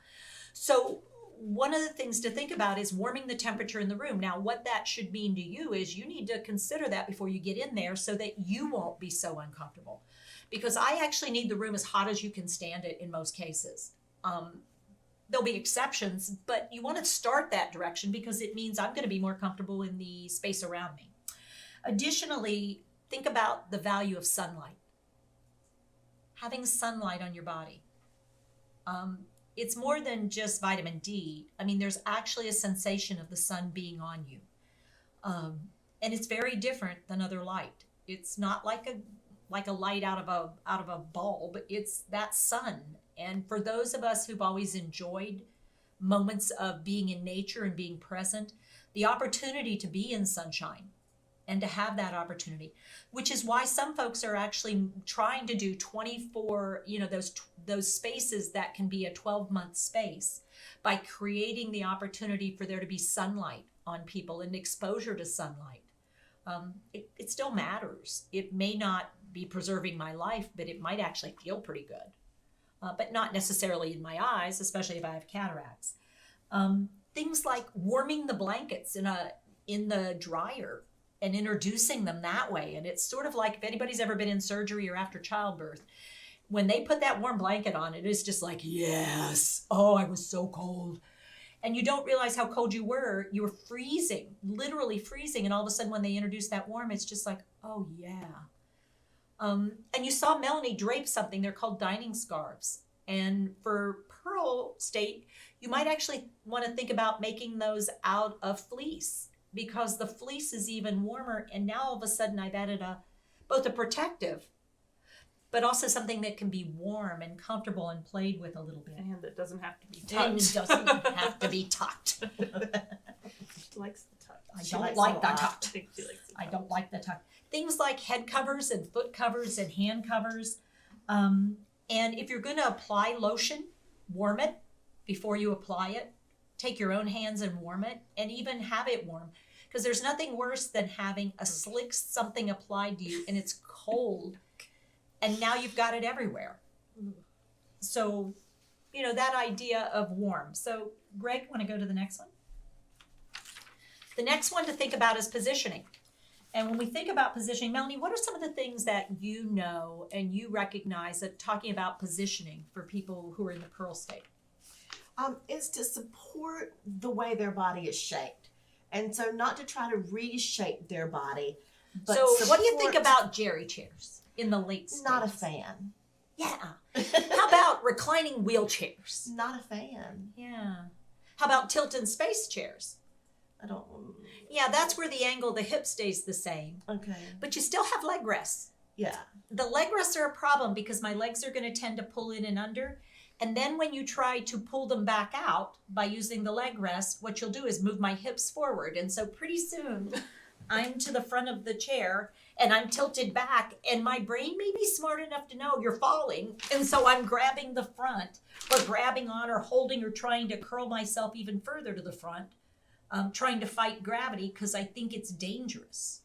So one of the things to think about is warming the temperature in the room. Now, what that should mean to you is you need to consider that before you get in there so that you won't be so uncomfortable. Because I actually need the room as hot as you can stand it in most cases. There'll be exceptions, but you want to start that direction because it means I'm going to be more comfortable in the space around me. Additionally, think about the value of sunlight. Having sunlight on your body. It's more than just vitamin D. I mean, there's actually a sensation of the sun being on you. And it's very different than other light. It's not like a light out of a bulb. It's that sun. And for those of us who've always enjoyed moments of being in nature and being present, the opportunity to be in sunshine and to have that opportunity, which is why some folks are actually trying to do 24, those spaces that can be a 12-month space by creating the opportunity for there to be sunlight on people and exposure to sunlight. It still matters. It may not be preserving my life, but it might actually feel pretty good, but not necessarily in my eyes, especially if I have cataracts. Things like warming the blankets in the dryer and introducing them that way. And it's sort of like if anybody's ever been in surgery or after childbirth, when they put that warm blanket on, it is just like, yes, oh, I was so cold. And you don't realize how cold you were. You were freezing, literally freezing. And all of a sudden when they introduce that warm, it's just like, oh yeah. And you saw Melanie drape something. They're called dining scarves. And for pearl state, you might actually want to think about making those out of fleece. because the fleece is even warmer. And now all of a sudden I've added both a protective, but also something that can be warm and comfortable and played with a little bit. And that doesn't have to be And tucked. doesn't have to be tucked. She likes the tuck. I She don't likes like it a the lot. tucked. I think she likes the I tuck. don't like the tuck. Things like head covers and foot covers and hand covers. And if you're going to apply lotion, warm it before you apply it. Take your own hands and warm it, and even have it warm. Because there's nothing worse than having a slick something applied to you and it's cold, and now you've got it everywhere. So, that idea of warm. So, Greg, want to go to the next one? The next one to think about is positioning. And when we think about positioning, Melanie, what are some of the things that you know and you recognize that talking about positioning for people who are in the pearl state? Is to support the way their body is shaped. And so not to try to reshape their body. But So what do you think support- about Jerry chairs in the late stages? Not a fan. Yeah. How about reclining wheelchairs? Not a fan. Yeah. How about tilt and space chairs? I don't. Yeah, that's where the angle of the hip stays the same. Okay. But you still have leg rests. Yeah. The leg rests are a problem because my legs are going to tend to pull in and under. And then when you try to pull them back out by using the leg rest, what you'll do is move my hips forward. And so pretty soon I'm to the front of the chair and I'm tilted back, and my brain may be smart enough to know you're falling. And so I'm grabbing the front or grabbing on or holding or trying to curl myself even further to the front, trying to fight gravity because I think it's dangerous.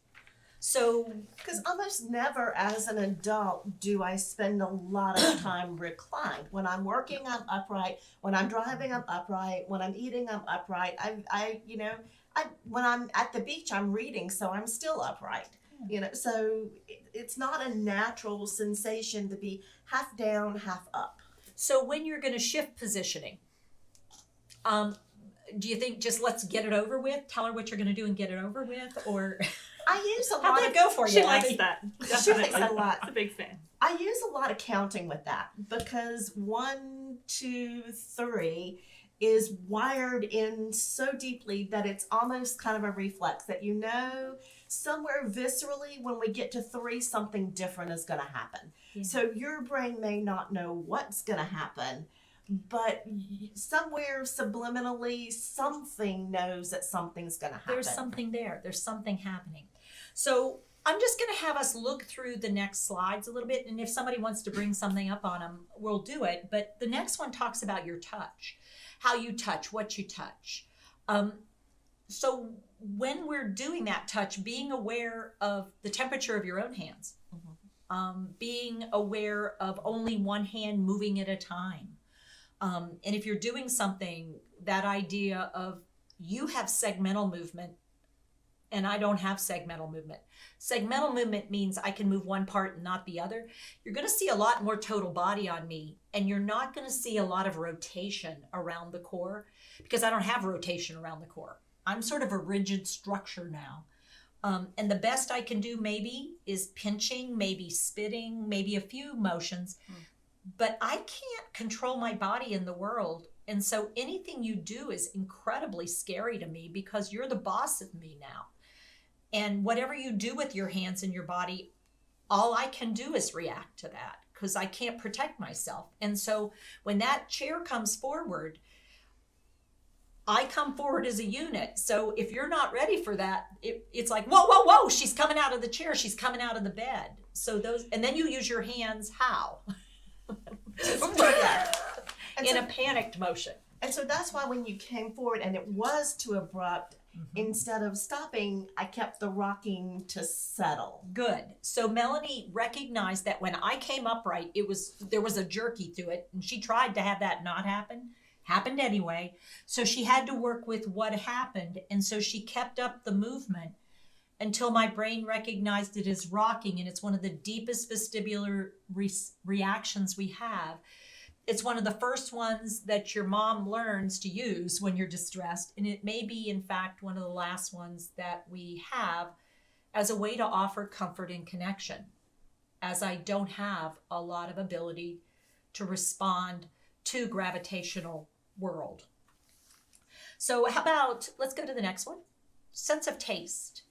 So, because almost never as an adult do I spend a lot of time reclined. When I'm working, I'm upright. When I'm driving, I'm upright. When I'm eating, I'm upright. When I'm at the beach, I'm reading, so I'm still upright. So it's not a natural sensation to be half down, half up. So when you're going to shift positioning, do you think just let's get it over with? Tell her what you're going to do and get it over with, or? I use a lot. How'd that go for you? She likes Abby? that. She likes Definitely. that a lot. She's a big fan. I use a lot of counting with that because 1, 2, 3 is wired in so deeply that it's almost kind of a reflex that somewhere viscerally when we get to 3, something different is going to happen. Yeah. So your brain may not know what's going to happen, but somewhere subliminally something knows that something's going to happen. There's something there. There's something happening. So I'm just going to have us look through the next slides a little bit. And if somebody wants to bring something up on them, we'll do it. But the next one talks about your touch, how you touch, what you touch. So when we're doing that touch, being aware of the temperature of your own hands, being aware of only one hand moving at a time. And if you're doing something, that idea of you have segmental movement and I don't have segmental movement. Segmental movement means I can move one part and not the other. You're going to see a lot more total body on me, and you're not going to see a lot of rotation around the core because I don't have rotation around the core. I'm sort of a rigid structure now. And the best I can do maybe is pinching, maybe spitting, maybe a few motions, but I can't control my body in the world. And so anything you do is incredibly scary to me because you're the boss of me now. And whatever you do with your hands and your body, all I can do is react to that because I can't protect myself. And so when that chair comes forward, I come forward as a unit. So if you're not ready for that, it's like, whoa, whoa, whoa, she's coming out of the chair. She's coming out of the bed. So and then you use your hands how? In a panicked motion. And so that's why when you came forward and it was too abrupt, instead of stopping, I kept the rocking to settle. Good. So Melanie recognized that when I came upright, there was a jerky to it, and she tried to have that not happen. Happened anyway. So she had to work with what happened, and so she kept up the movement until my brain recognized it as rocking, and it's one of the deepest vestibular reactions we have. It's one of the first ones that your mom learns to use when you're distressed, and it may be, in fact, one of the last ones that we have as a way to offer comfort and connection, as I don't have a lot of ability to respond to gravitational world. So how about, let's go to the next one. sense of taste.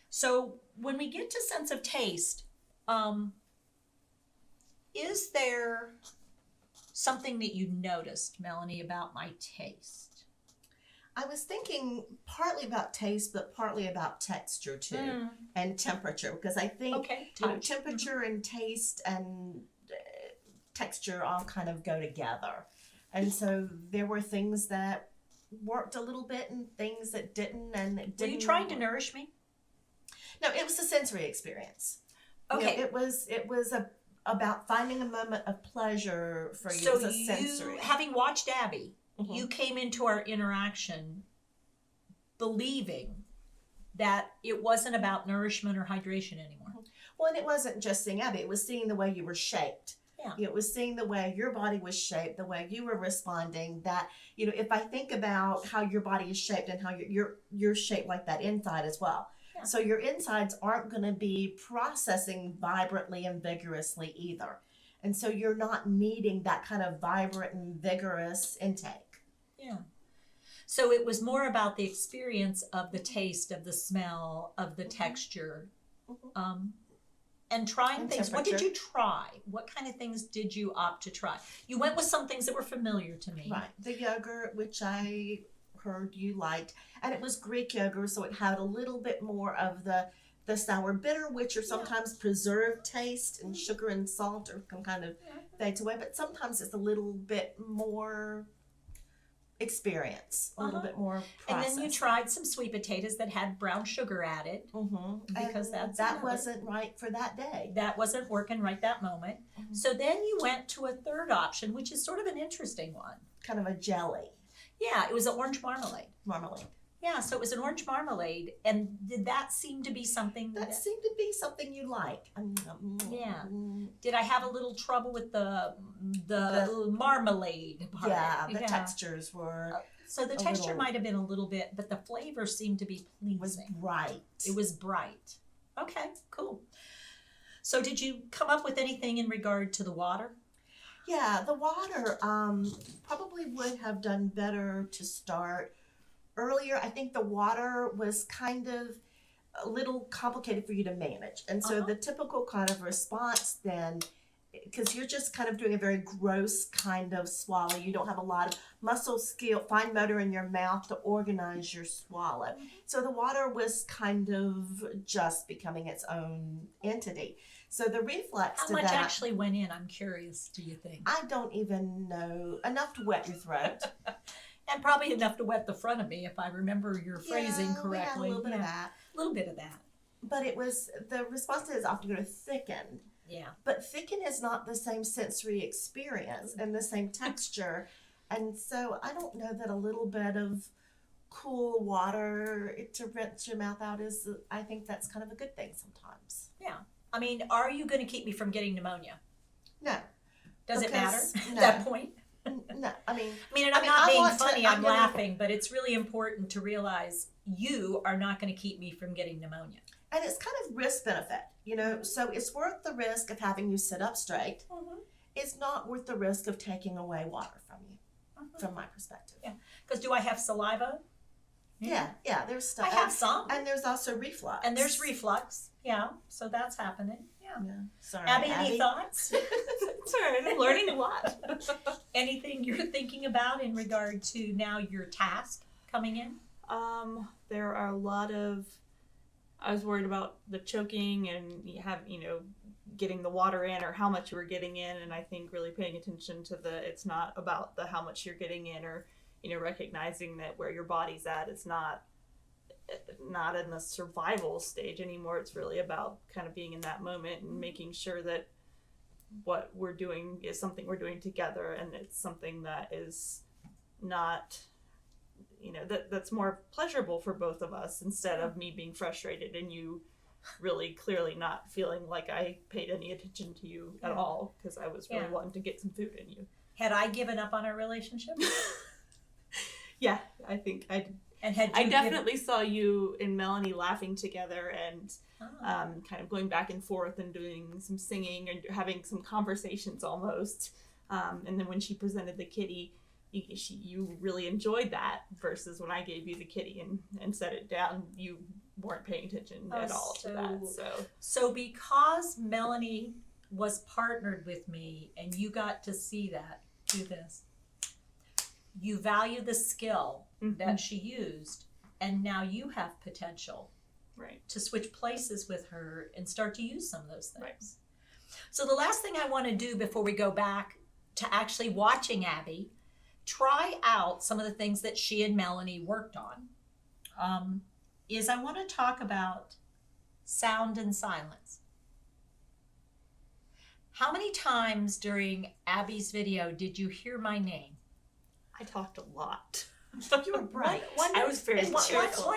So when we get to sense of taste, is there something that you noticed, Melanie, about my taste? I was thinking partly about taste, but partly about texture too, and temperature, because I think temperature and taste and texture all kind of go together. And so there were things that worked a little bit and things that didn't. And it didn't. Were you trying to nourish me? No, it was a sensory experience. Okay. You know, it was about finding a moment of pleasure for you. So it was a sensory. Having watched Abby, you came into our interaction believing that it wasn't about nourishment or hydration anymore. Well, and it wasn't just seeing Abby, it was seeing the way you were shaped. Yeah. It was seeing the way your body was shaped, the way you were responding. That, you know, if I think about how your body is shaped and how you're shaped like that inside as well. Yeah. So your insides aren't going to be processing vibrantly and vigorously either. And so you're not needing that kind of vibrant and vigorous intake. Yeah. So it was more about the experience of the taste, of the smell, of the texture, and trying things. What did you try? What kind of things did you opt to try? You went with some things that were familiar to me. Right. The yogurt, which I heard you liked, and it was Greek yogurt, so it had a little bit more of the sour bitter, which are sometimes preserved taste, and sugar and salt or can kind of fades away, but sometimes it's a little bit more experience, a little bit more process. And then you tried some sweet potatoes that had brown sugar added, because that wasn't right for that day. That wasn't working right that moment. So then you went to a third option, which is sort of an interesting one. Kind of a jelly. Yeah, it was an orange marmalade. Marmalade. Yeah, so it was an orange marmalade, and did that seem to be something that seemed to be something you like? Yeah. Did I have a little trouble with the marmalade part? Yeah, the textures were. So the texture might have been a little bit, but the flavor seemed to be pleasing. Was bright. It was bright. Okay, cool. So did you come up with anything in regard to the water? Yeah, the water probably would have done better to start earlier. I think the water was kind of a little complicated for you to manage. And so the typical kind of response then, because you're just kind of doing a very gross kind of swallow. You don't have a lot of muscle skill, fine motor in your mouth to organize your swallow. So the water was kind of just becoming its own entity. So the reflex to that. How much actually went in, I'm curious, do you think? I don't even know. Enough to wet your throat. And probably enough to wet the front of me, if I remember your phrasing correctly. We had a little bit of that. A little bit of that. But it was, the response is often going to thicken. Yeah. But thicken is not the same sensory experience and the same texture. And so I don't know that a little bit of cool water to rinse your mouth out is, I think that's kind of a good thing sometimes. Yeah. I mean, are you going to keep me from getting pneumonia? No. Does it matter No. at that point? No, I mean, and I'm not being funny, I'm laughing, but it's really important to realize you are not going to keep me from getting pneumonia. And it's kind of risk benefit, you know, so it's worth the risk of having you sit up straight. It's not worth the risk of taking away water from you, from my perspective. Yeah, because do I have saliva? Yeah, there's stuff. I have some. And there's also reflux. And there's reflux, yeah, so that's happening. Yeah. Sorry, Abby, any thoughts? It's all right, I'm learning a lot. Anything you're thinking about in regard to now your task coming in? There are a lot of, I was worried about the choking and getting the water in or how much you were getting in, and I think really paying attention to it's not about the how much you're getting in, or recognizing that where your body's at, it's not in the survival stage anymore. It's really about kind of being in that moment and making sure that what we're doing is something we're doing together, and it's something that is not, that's more pleasurable for both of us, instead of me being frustrated and you really clearly not feeling like I paid any attention to you at all, because I was really wanting to get some food in you. Had I given up on our relationship? Yeah, I think I did. And I definitely saw you and Melanie laughing together and kind of going back and forth and doing some singing and having some conversations almost. And then when she presented the kitty, you really enjoyed that versus when I gave you the kitty and set it down, you weren't paying attention at all to that. So because Melanie was partnered with me and you got to see that, do this. You value the skill that she used, and now you have potential to switch places with her and start to use some of those things. So the last thing I want to do before we go back to actually watching Abby, try out some of the things that she and Melanie worked on, is I want to talk about sound and silence. How many times during Abby's video did you hear my name? I talked a lot. You were bright. I was very cheerful.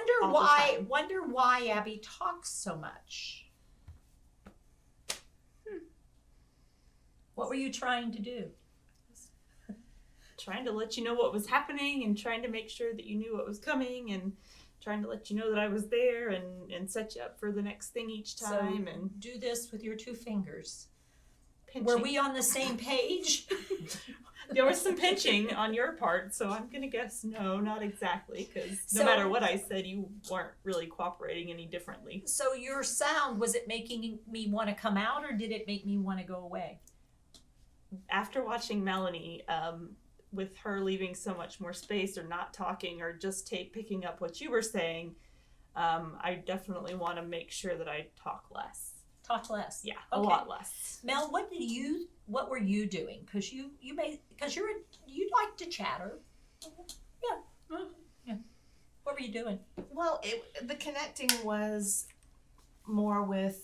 Wonder why Abby talks so much. What were you trying to do? Trying to let you know what was happening and trying to make sure that you knew what was coming and trying to let you know that I was there and set you up for the next thing each time. So and do this with your two fingers. Pinching. Were we on the same page? There was some pinching on your part, so I'm gonna guess no, not exactly, because no matter what I said, you weren't really cooperating any differently. So your sound, was it making me want to come out, or did it make me want to go away? After watching Melanie, with her leaving so much more space or not talking or just picking up what you were saying, I definitely want to make sure that I talk less. Talk less. Yeah, a lot less. Mel, what were you doing? Because you like to chatter. Yeah. What were you doing? Well, the connecting was more with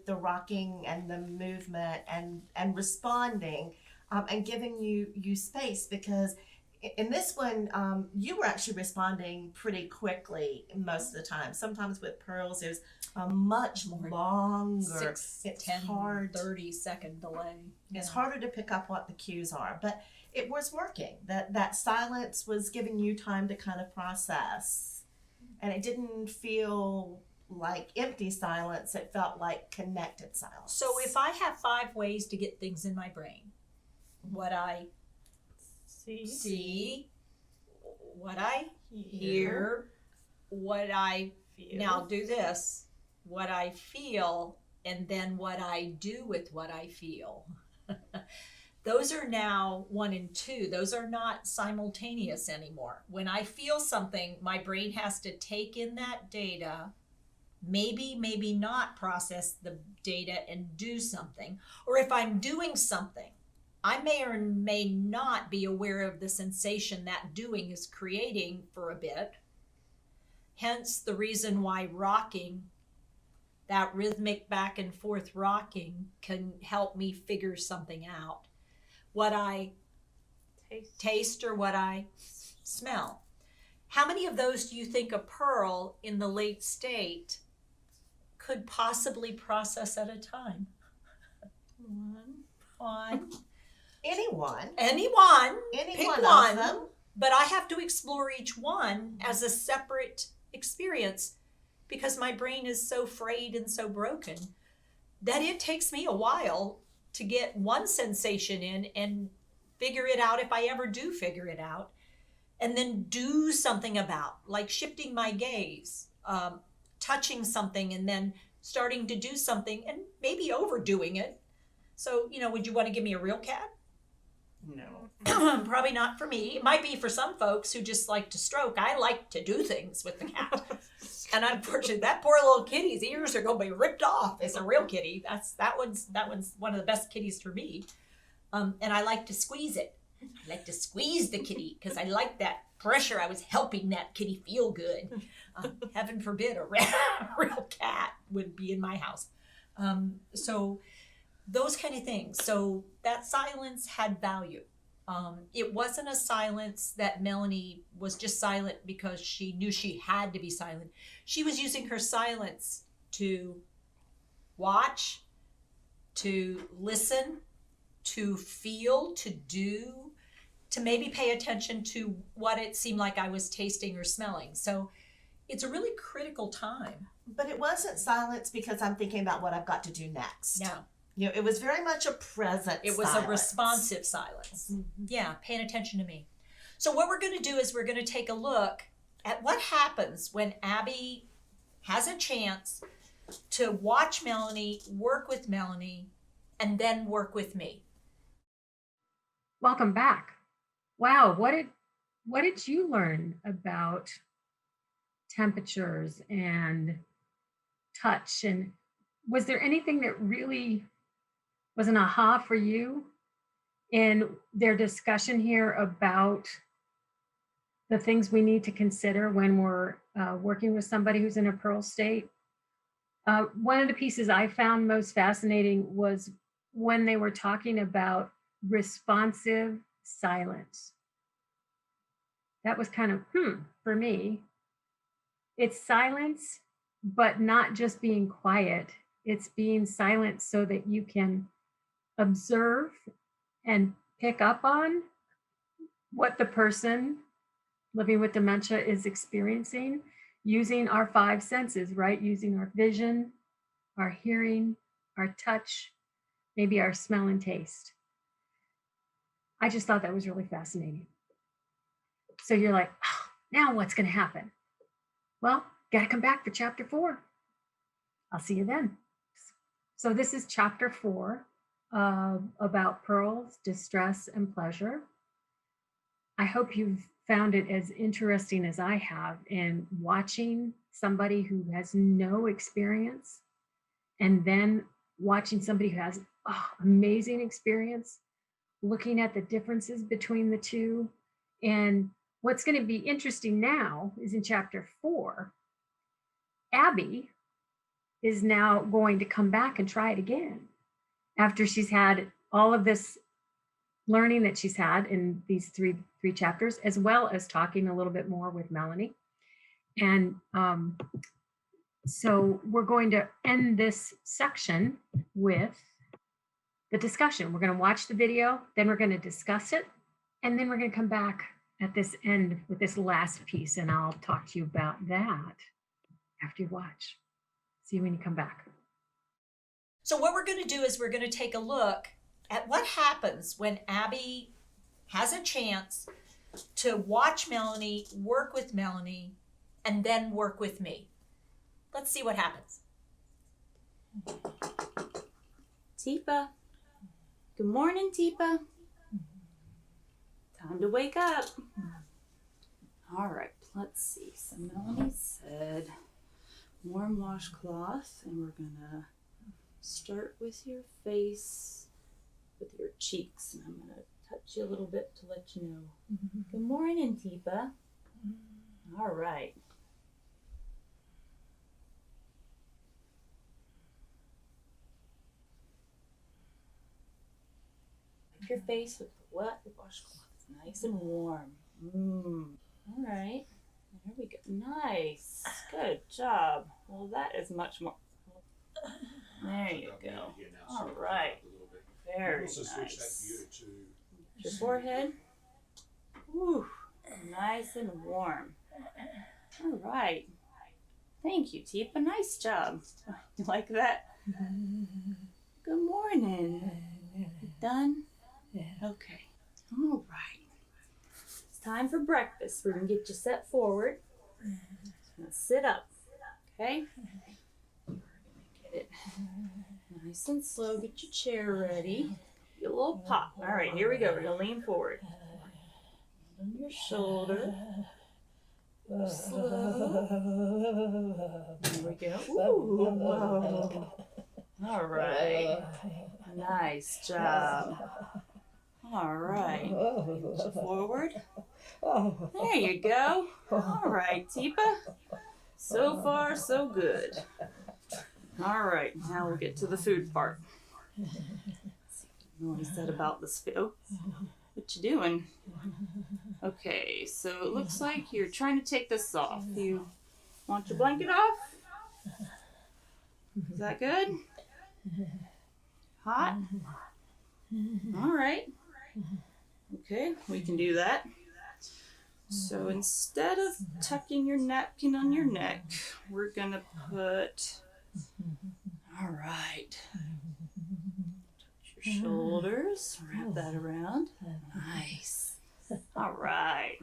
the rocking and the movement and responding, and giving you space, because in this one, you were actually responding pretty quickly most of the time. Sometimes with Pearls, there's a much longer, 6, 10, 30-second delay. It's harder to pick up what the cues are, but it was working. That silence was giving you time to kind of process, and it didn't feel like empty silence. It felt like connected silence. So if I have 5 ways to get things in my brain, what I see, what I hear, what I feel. Now do this, what I feel, and then what I do with what I feel. Those are now 1 and 2. Those are not simultaneous anymore. When I feel something, my brain has to take in that data, maybe not process the data and do something. Or if I'm doing something, I may or may not be aware of the sensation that doing is creating for a bit. Hence the reason why rocking, that rhythmic back and forth rocking, can help me figure something out. What I taste or what I smell. How many of those do you think a Pearl in the late state could possibly process at a time? One. Anyone. Pick One one. of them. But I have to explore each one as a separate experience, because my brain is so frayed and so broken that it takes me a while to get one sensation in and figure it out, if I ever do figure it out, and then do something about, like shifting my gaze, touching something and then starting to do something and maybe overdoing it. So, would you want to give me a real cat? No. Probably not for me. It might be for some folks who just like to stroke. I like to do things with the cat. And unfortunately, that poor little kitty's ears are going to be ripped off. It's a real kitty. That one's one of the best kitties for me. And I like to squeeze it. I like to squeeze the kitty because I like that pressure. I was helping that kitty feel good. Heaven forbid a real cat would be in my house. So those kind of things. So that silence had value. It wasn't a silence that Melanie was just silent because she knew she had to be silent. She was using her silence to watch, to listen, to feel, to do, to maybe pay attention to what it seemed like I was tasting or smelling. So it's a really critical time. But it wasn't silence because I'm thinking about what I've got to do next. No. It was very much a present It was silence. a responsive silence. Yeah, paying attention to me. So what we're going to do is we're going to take a look at what happens when Abby has a chance to watch Melanie, work with Melanie, and then work with me. Welcome back. Wow, what did you learn about temperatures and touch? And was there anything that really was an aha for you in their discussion here about the things we need to consider when we're working with somebody who's in a pearl state? One of the pieces I found most fascinating was when they were talking about responsive silence. That was kind of, for me. It's silence, but not just being quiet. It's being silent so that you can observe and pick up on what the person living with dementia is experiencing using our 5 senses, right? Using our vision, our hearing, our touch, maybe our smell and taste. I just thought that was really fascinating. So you're like, oh, now what's going to happen? Well, got to come back for chapter 4. I'll see you then. So this is chapter 4 about pearls, distress, and pleasure. I hope you've found it as interesting as I have in watching somebody who has no experience and then watching somebody who has amazing experience, looking at the differences between the two. And what's going to be interesting now is in chapter 4, Abby is now going to come back and try it again after she's had all of this learning that she's had in these three chapters, as well as talking a little bit more with Melanie. And so we're going to end this section with the discussion. We're going to watch the video, then we're going to discuss it, and then we're going to come back at this end with this last piece, and I'll talk to you about that after you watch. See you when you come back. So what we're going to do is we're going to take a look at what happens when Abby has a chance to watch Melanie, work with Melanie, and then work with me. Let's see what happens. Teepa. Good morning, Teepa. Time to wake up. All right, let's see. So Melanie said warm washcloth, and we're gonna start with your face, with your cheeks, and I'm gonna touch you a little bit to let you know. Good morning, Teepa. All right. Wipe your face with the wet washcloth. It's nice and warm. All right. There we go. Nice. Good job. Well, that is much more. There you go. All right. Very nice. Your forehead. Whew. Nice and warm. All right. Thank you, Teepa. Nice job. You like that? Good morning. You done? Okay. All right. It's time for breakfast. We're going to get you set forward. Now sit up. Okay? We're going to get it nice and slow. Get your chair ready. Get a little pop. All right, here we go. We're going to lean forward. On your shoulder. Slow. Here we go. Ooh, whoa. All right. Nice job. All right. Inch it forward. There you go. All right, Teepa. So far, so good. All right, now we'll get to the food part. Let's see what he said about this. Oh, what you doing? Okay, so it looks like you're trying to take this off. You want your blanket off? Is that good? Hot? All right. Okay, we can do that. So instead of tucking your napkin on your neck, we're gonna put, all right, touch your shoulders, wrap that around. Nice. All right.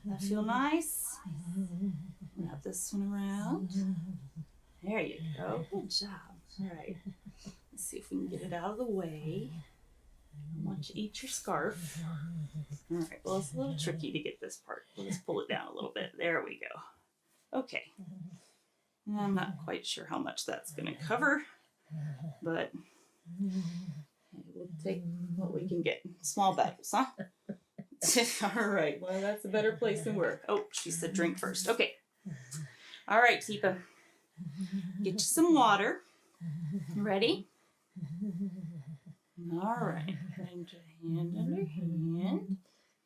That feel nice? Wrap this one around. There you go. Good job. All right. Let's see if we can get it out of the way. I want you to eat your scarf. All right. Well, it's a little tricky to get this part. We'll just pull it down a little bit. There we go. Okay. I'm not quite sure how much that's going to cover, but we'll take what we can get. Small battles, huh? All right. Well, that's a better place than we're. Oh, she said drink first. Okay. All right, Teepa. Get you some water. Ready? All right. And hand under hand.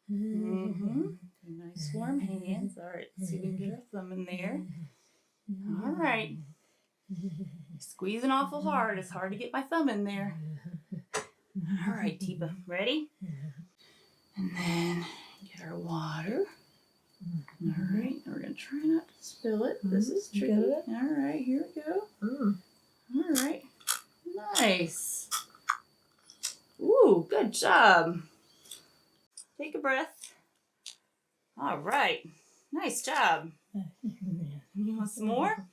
Nice warm hands. All right. Let's see if we can get our thumb in there. All right. Squeezing awful hard. It's hard to get my thumb in there. All right, Teepa. Ready? And then get our water. All right. We're going to try not to spill it. This is tricky. All right. Here we go. All right. Nice. Ooh, good job. Take a breath. All right. Nice job. You want some more?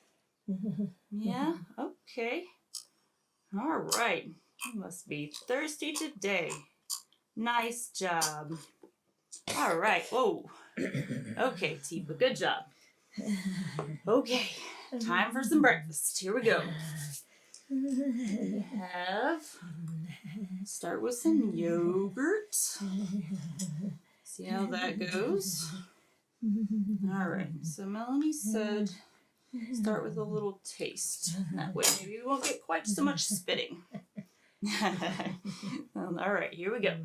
Yeah? Okay. All right. You must be thirsty today. Nice job. All right. Whoa. Okay, Teepa. Good job. Okay. Time for some breakfast. Here we go. We start with some yogurt. See how that goes. All right. So Melanie said start with a little taste. That way maybe you won't get quite so much spitting. All right, here we go.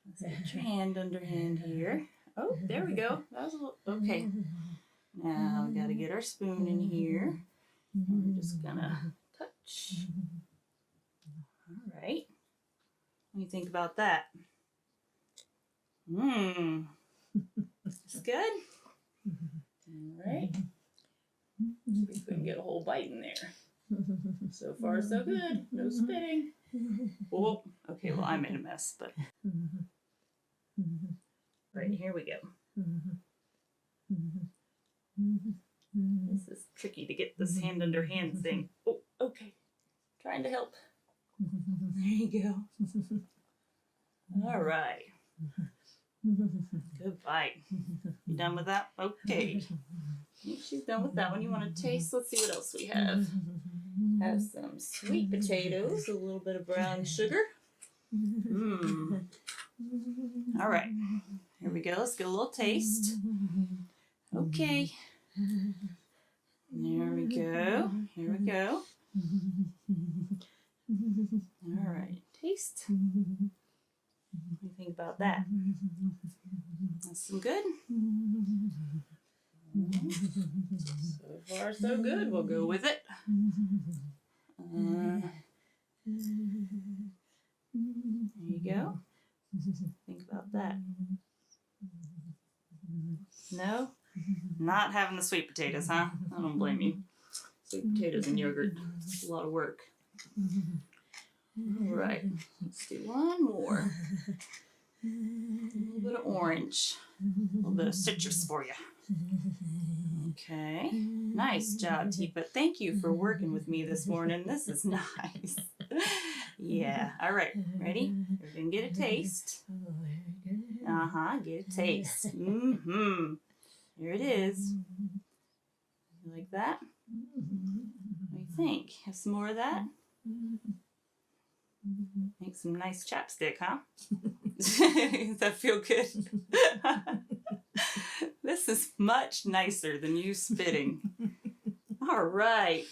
Let's get your hand under hand here. Oh, there we go. That was a little, okay. Now we got to get our spoon in here. We're just gonna touch. All right. What do you think about that? It's good. All right. See if we can get a whole bite in there. So far, so good. No spitting. Oh, okay. Well, I made a mess, but right here we go. This is tricky to get this hand under hand thing. Oh, okay. Trying to help. There you go. All right. Good bite. You done with that? Okay. I think she's done with that one. You want to taste? Let's see what else we have. Have some sweet potatoes, a little bit of brown sugar. All right. Here we go. Let's get a little taste. Okay. There we go. Here we go. All right. Taste. What do you think about that? That's some good. So far, so good. We'll go with it. There you go. Think about that. No? Not having the sweet potatoes, huh? I don't blame you. Sweet potatoes and yogurt. It's a lot of work. All right. Let's do one more. A little bit of orange. A little bit of citrus for you. Okay. Nice job, Teepa. Thank you for working with me this morning. This is nice. Yeah. All right. Ready? We're going to get a taste. Get a taste. Here it is. You like that? What do you think? Have some more of that? Make some nice chapstick, huh? Does that feel good? This is much nicer than you spitting. All right.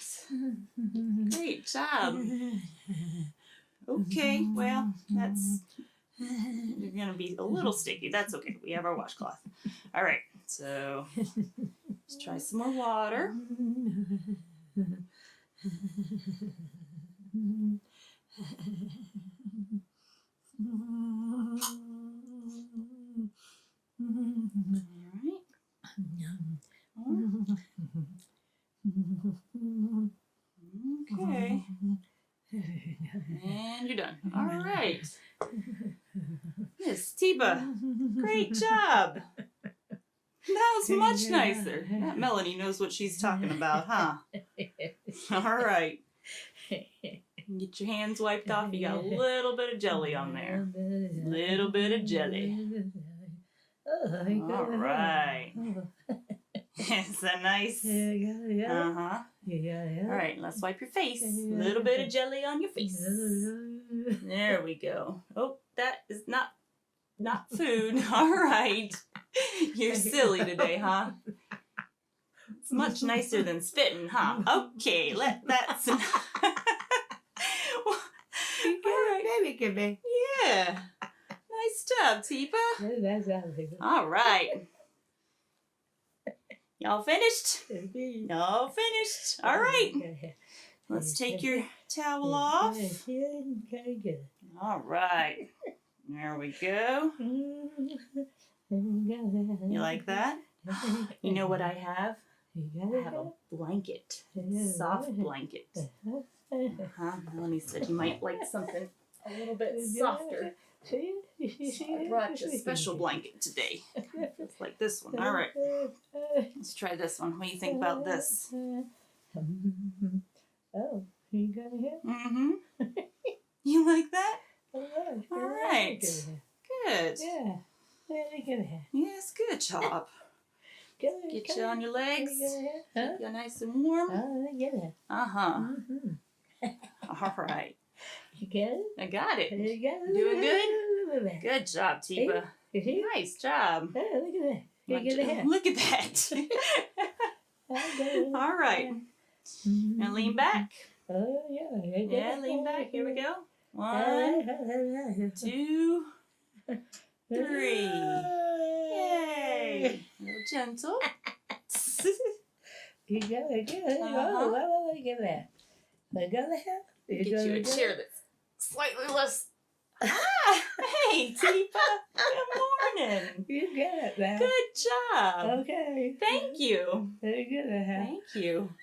Great job. Okay, well, you're going to be a little sticky. That's okay. We have our washcloth. All right, so let's try some more water. Okay. And you're done. All right. Miss Teepa, great job. That was much nicer. That Melanie knows what she's talking about, huh? All right. Get your hands wiped off. You got a little bit of jelly on there. Little bit of jelly. All right. Is that nice? Uh-huh. All right, let's wipe your face. A little bit of jelly on your face. There we go. Oh, that is not food. All right. You're silly today, huh? It's much nicer than spitting, huh? Okay, let that... Baby, give me. Yeah. Nice job, Teepa. All right. Y'all finished? Y'all finished. All right. Let's take your towel off. All right. There we go. You like that? You know what I have? I have a blanket. Soft blanket. Melanie said you might like something a little bit softer. So I brought you a special blanket today. Just like this one. All right. Let's try this one. What do you think about this? Oh, you got it? Mm-hmm. You like that? All right. Good. Yeah. Yes, good job. Get you on your legs. Keep you nice and warm. Uh-huh. All right. You get it? I got it. You got it. Doing good? Good job, Teepa. Nice job. Look at that. All right. Now lean back. Oh, yeah. Yeah, lean back. Here we go. 1, 2, 3. Yay. A little gentle. You got it. Oh, give that. I got it. Get you a chair that's slightly less. Ah, hey, Teepa. Good morning. You got it, man. Good job. Okay. Thank you. Very good. Thank you.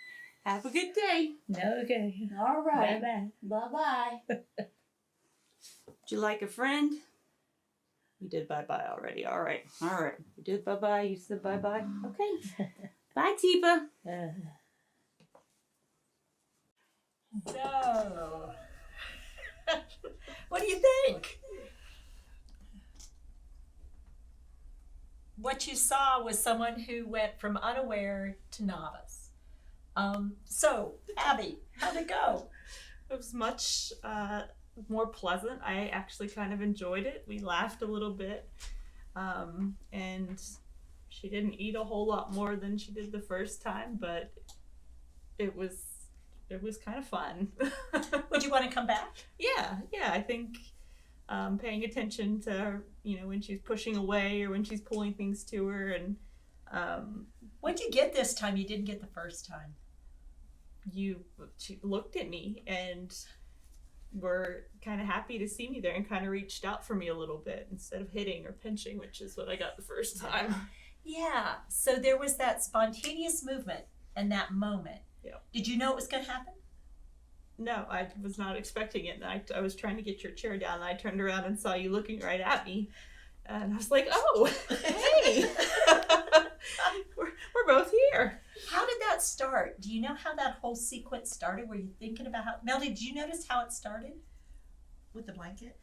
Have a good day. Okay. All right. Bye-bye. Bye-bye. Would you like a friend? You did bye-bye already. All right. All right. You did bye-bye. You said bye-bye. Okay. Bye, Teepa. So, what do you think? What you saw was someone who went from unaware to novice. So, Abby, how'd it go? It was much more pleasant. I actually kind of enjoyed it. We laughed a little bit. And she didn't eat a whole lot more than she did the first time, but it was kind of fun. Would you want to come back? Yeah, I think paying attention to her, when she's pushing away or when she's pulling things to her. And what'd you get this time you didn't get the first time? She looked at me and were kind of happy to see me there and kind of reached out for me a little bit instead of hitting or pinching, which is what I got the first time. Yeah, so there was that spontaneous movement and that moment. Yeah. Did you know it was going to happen? No, I was not expecting it. I was trying to get your chair down and I turned around and saw you looking right at me. And I was like, oh, hey, we're both here. How did that start? Do you know how that whole sequence started? Were you thinking about how, Melody, did you notice how it started? With the blanket?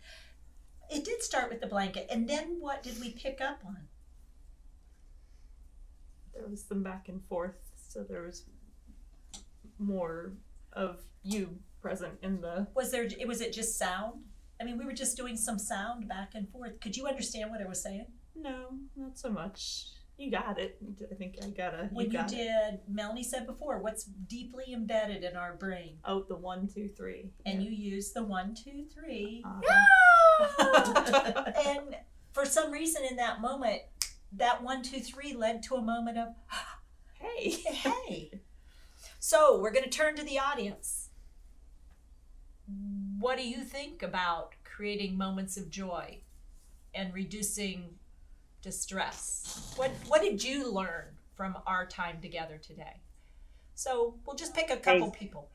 It did start with the blanket. And then what did we pick up on? There was some back and forth. So there was more of you present in the... Was it just sound? I mean, we were just doing some sound back and forth. Could you understand what I was saying? No, not so much. You got it. I think I got it. When you did, Melanie said before, what's deeply embedded in our brain? Oh, the 1, 2, 3. And you used the 1, 2, 3. Uh-huh. And for some reason in that moment, that 1, 2, 3 led to a moment of, hey. So we're going to turn to the audience. What do you think about creating moments of joy and reducing distress? What did you learn from our time together today? So we'll just pick a couple people.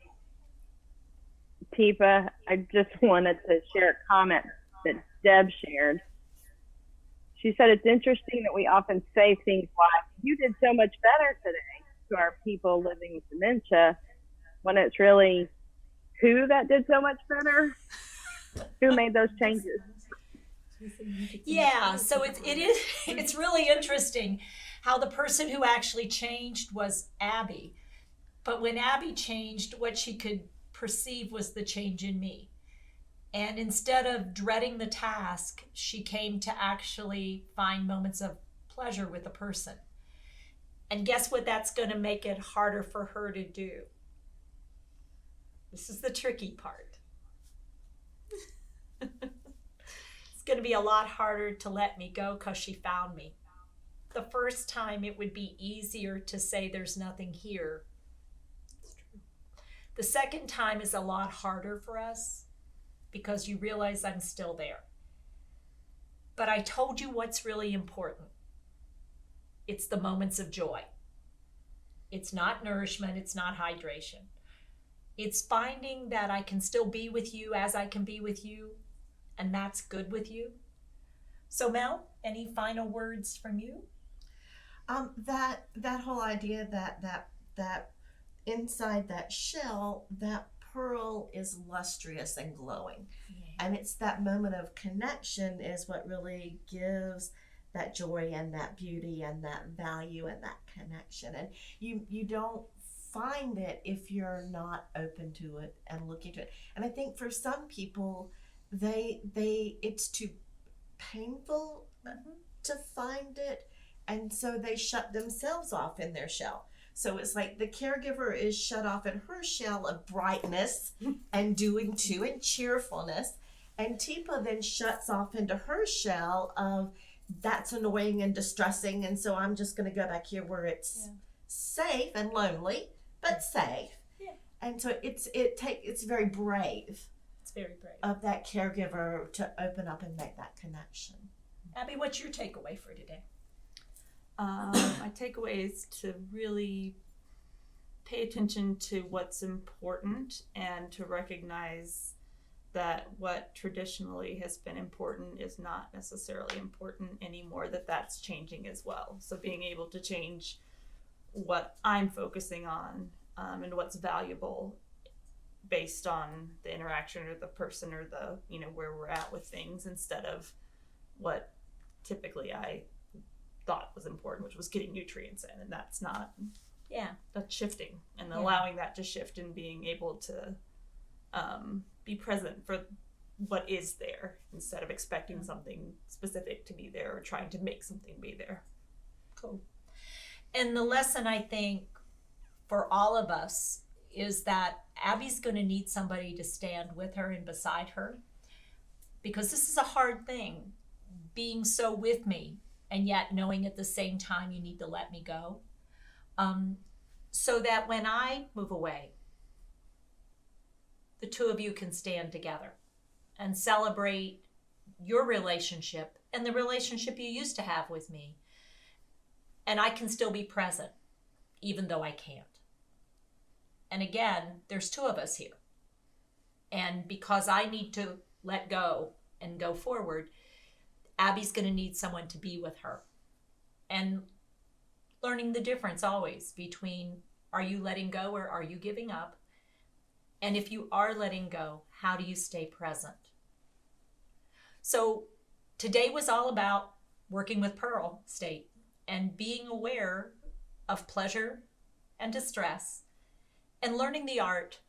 Teepa, I just wanted to share a comment that Deb shared. She said it's interesting that we often say things like, "You did so much better today," to our people living with dementia, when it's really who that did so much better, who made those changes. Yeah, so it's really interesting how the person who actually changed was Abby. But when Abby changed, what she could perceive was the change in me. And instead of dreading the task, she came to actually find moments of pleasure with the person. And guess what? That's going to make it harder for her to do. This is the tricky part. It's going to be a lot harder to let me go because she found me. The first time it would be easier to say there's nothing here. The second time is a lot harder for us because you realize I'm still there. But I told you what's really important. It's the moments of joy. It's not nourishment, it's not hydration. It's finding that I can still be with you as I can be with you, and that's good with you. So Mel, any final words from you? That whole idea that inside that shell, that pearl is lustrous and glowing. Yeah. And it's that moment of connection is what really gives that joy and that beauty and that value and that connection. And you don't find it if you're not open to it and looking to it. And I think for some people, it's too painful to find it, and so they shut themselves off in their shell. So it's like the caregiver is shut off in her shell of brightness and doing too and cheerfulness, and Teepa then shuts off into her shell of that's annoying and distressing, and so I'm just going to go back here where it's safe and lonely, but safe. Yeah. And so it's very brave. It's very brave of that caregiver to open up and make that connection. Abby, what's your takeaway for today? My takeaway is to really pay attention to what's important and to recognize that what traditionally has been important is not necessarily important anymore, that's changing as well. So being able to change what I'm focusing on and what's valuable based on the interaction or the person or the, where we're at with things, instead of what typically I thought was important, which was getting nutrients in, and that's not. That's shifting, and allowing that to shift and being able to be present for what is there instead of expecting something specific to be there or trying to make something be there. Cool. And the lesson, I think, for all of us is that Abby's going to need somebody to stand with her and beside her, because this is a hard thing, being so with me and yet knowing at the same time you need to let me go, so that when I move away, the two of you can stand together and celebrate your relationship and the relationship you used to have with me. And I can still be present, even though I can't. And again, there's two of us here. And because I need to let go and go forward, Abby's going to need someone to be with her. And learning the difference always between, are you letting go or are you giving up? And if you are letting go, how do you stay present? So today was all about working with Pearl State and being aware of pleasure and distress and learning the art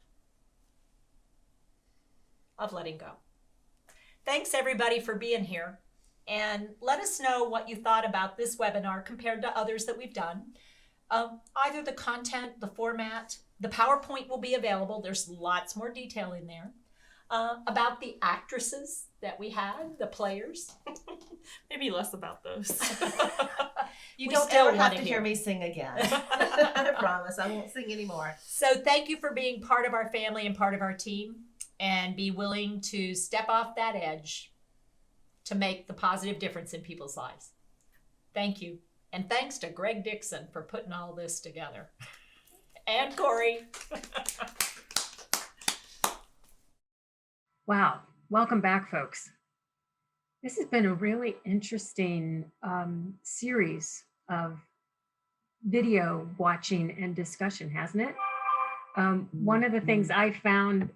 of letting go. Thanks everybody for being here, and let us know what you thought about this webinar compared to others that we've done. Either the content, the format, the PowerPoint will be available. There's lots more detail in there about the actresses that we had, the players. Maybe less about those. You don't ever have to hear me sing again. I promise I won't sing anymore. So thank you for being part of our family and part of our team, and be willing to step off that edge to make the positive difference in people's lives. Thank you. And thanks to Greg Dixon for putting all this together. And Corey. Wow. Welcome back, folks. This has been a really interesting series of video watching and discussion, hasn't it? One of the things I found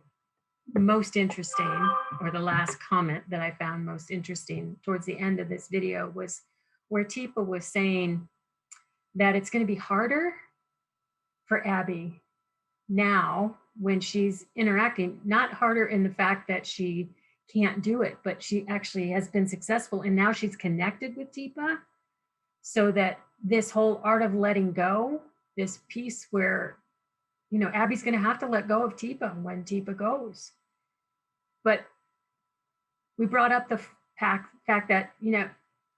most interesting, or the last comment that I found most interesting towards the end of this video, was where Teepa was saying that it's going to be harder for Abby now when she's interacting, not harder in the fact that she can't do it, but she actually has been successful and now she's connected with Teepa, so that this whole art of letting go, this piece where, you know, Abby's going to have to let go of Teepa when Teepa goes. But we brought up the fact that, you know,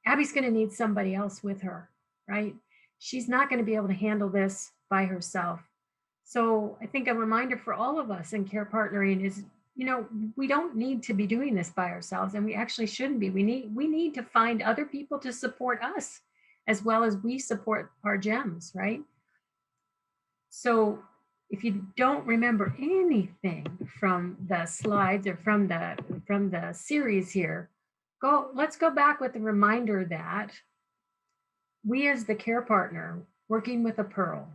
Abby's going to need somebody else with her, right? She's not going to be able to handle this by herself. So I think a reminder for all of us in care partnering is, you know, we don't need to be doing this by ourselves, and we actually shouldn't be. We need to find other people to support us as well as we support our gems, right? So if you don't remember anything from the slides or from the series here, let's go back with the reminder that we as the care partner working with a pearl,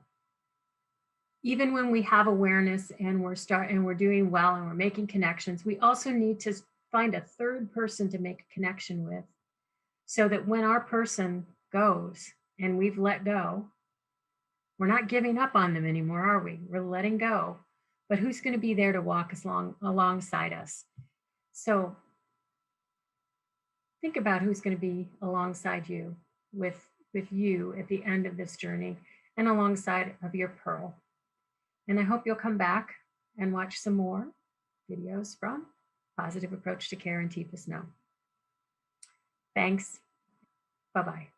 even when we have awareness and we're doing well and we're making connections, we also need to find a third person to make a connection with, so that when our person goes and we've let go, we're not giving up on them anymore, are we? We're letting go. But who's going to be there to walk us alongside us? So think about who's going to be alongside you, with you at the end of this journey, and alongside of your pearl. And I hope you'll come back and watch some more videos from Positive Approach to Care and Teepa Snow. Thanks. Bye-bye.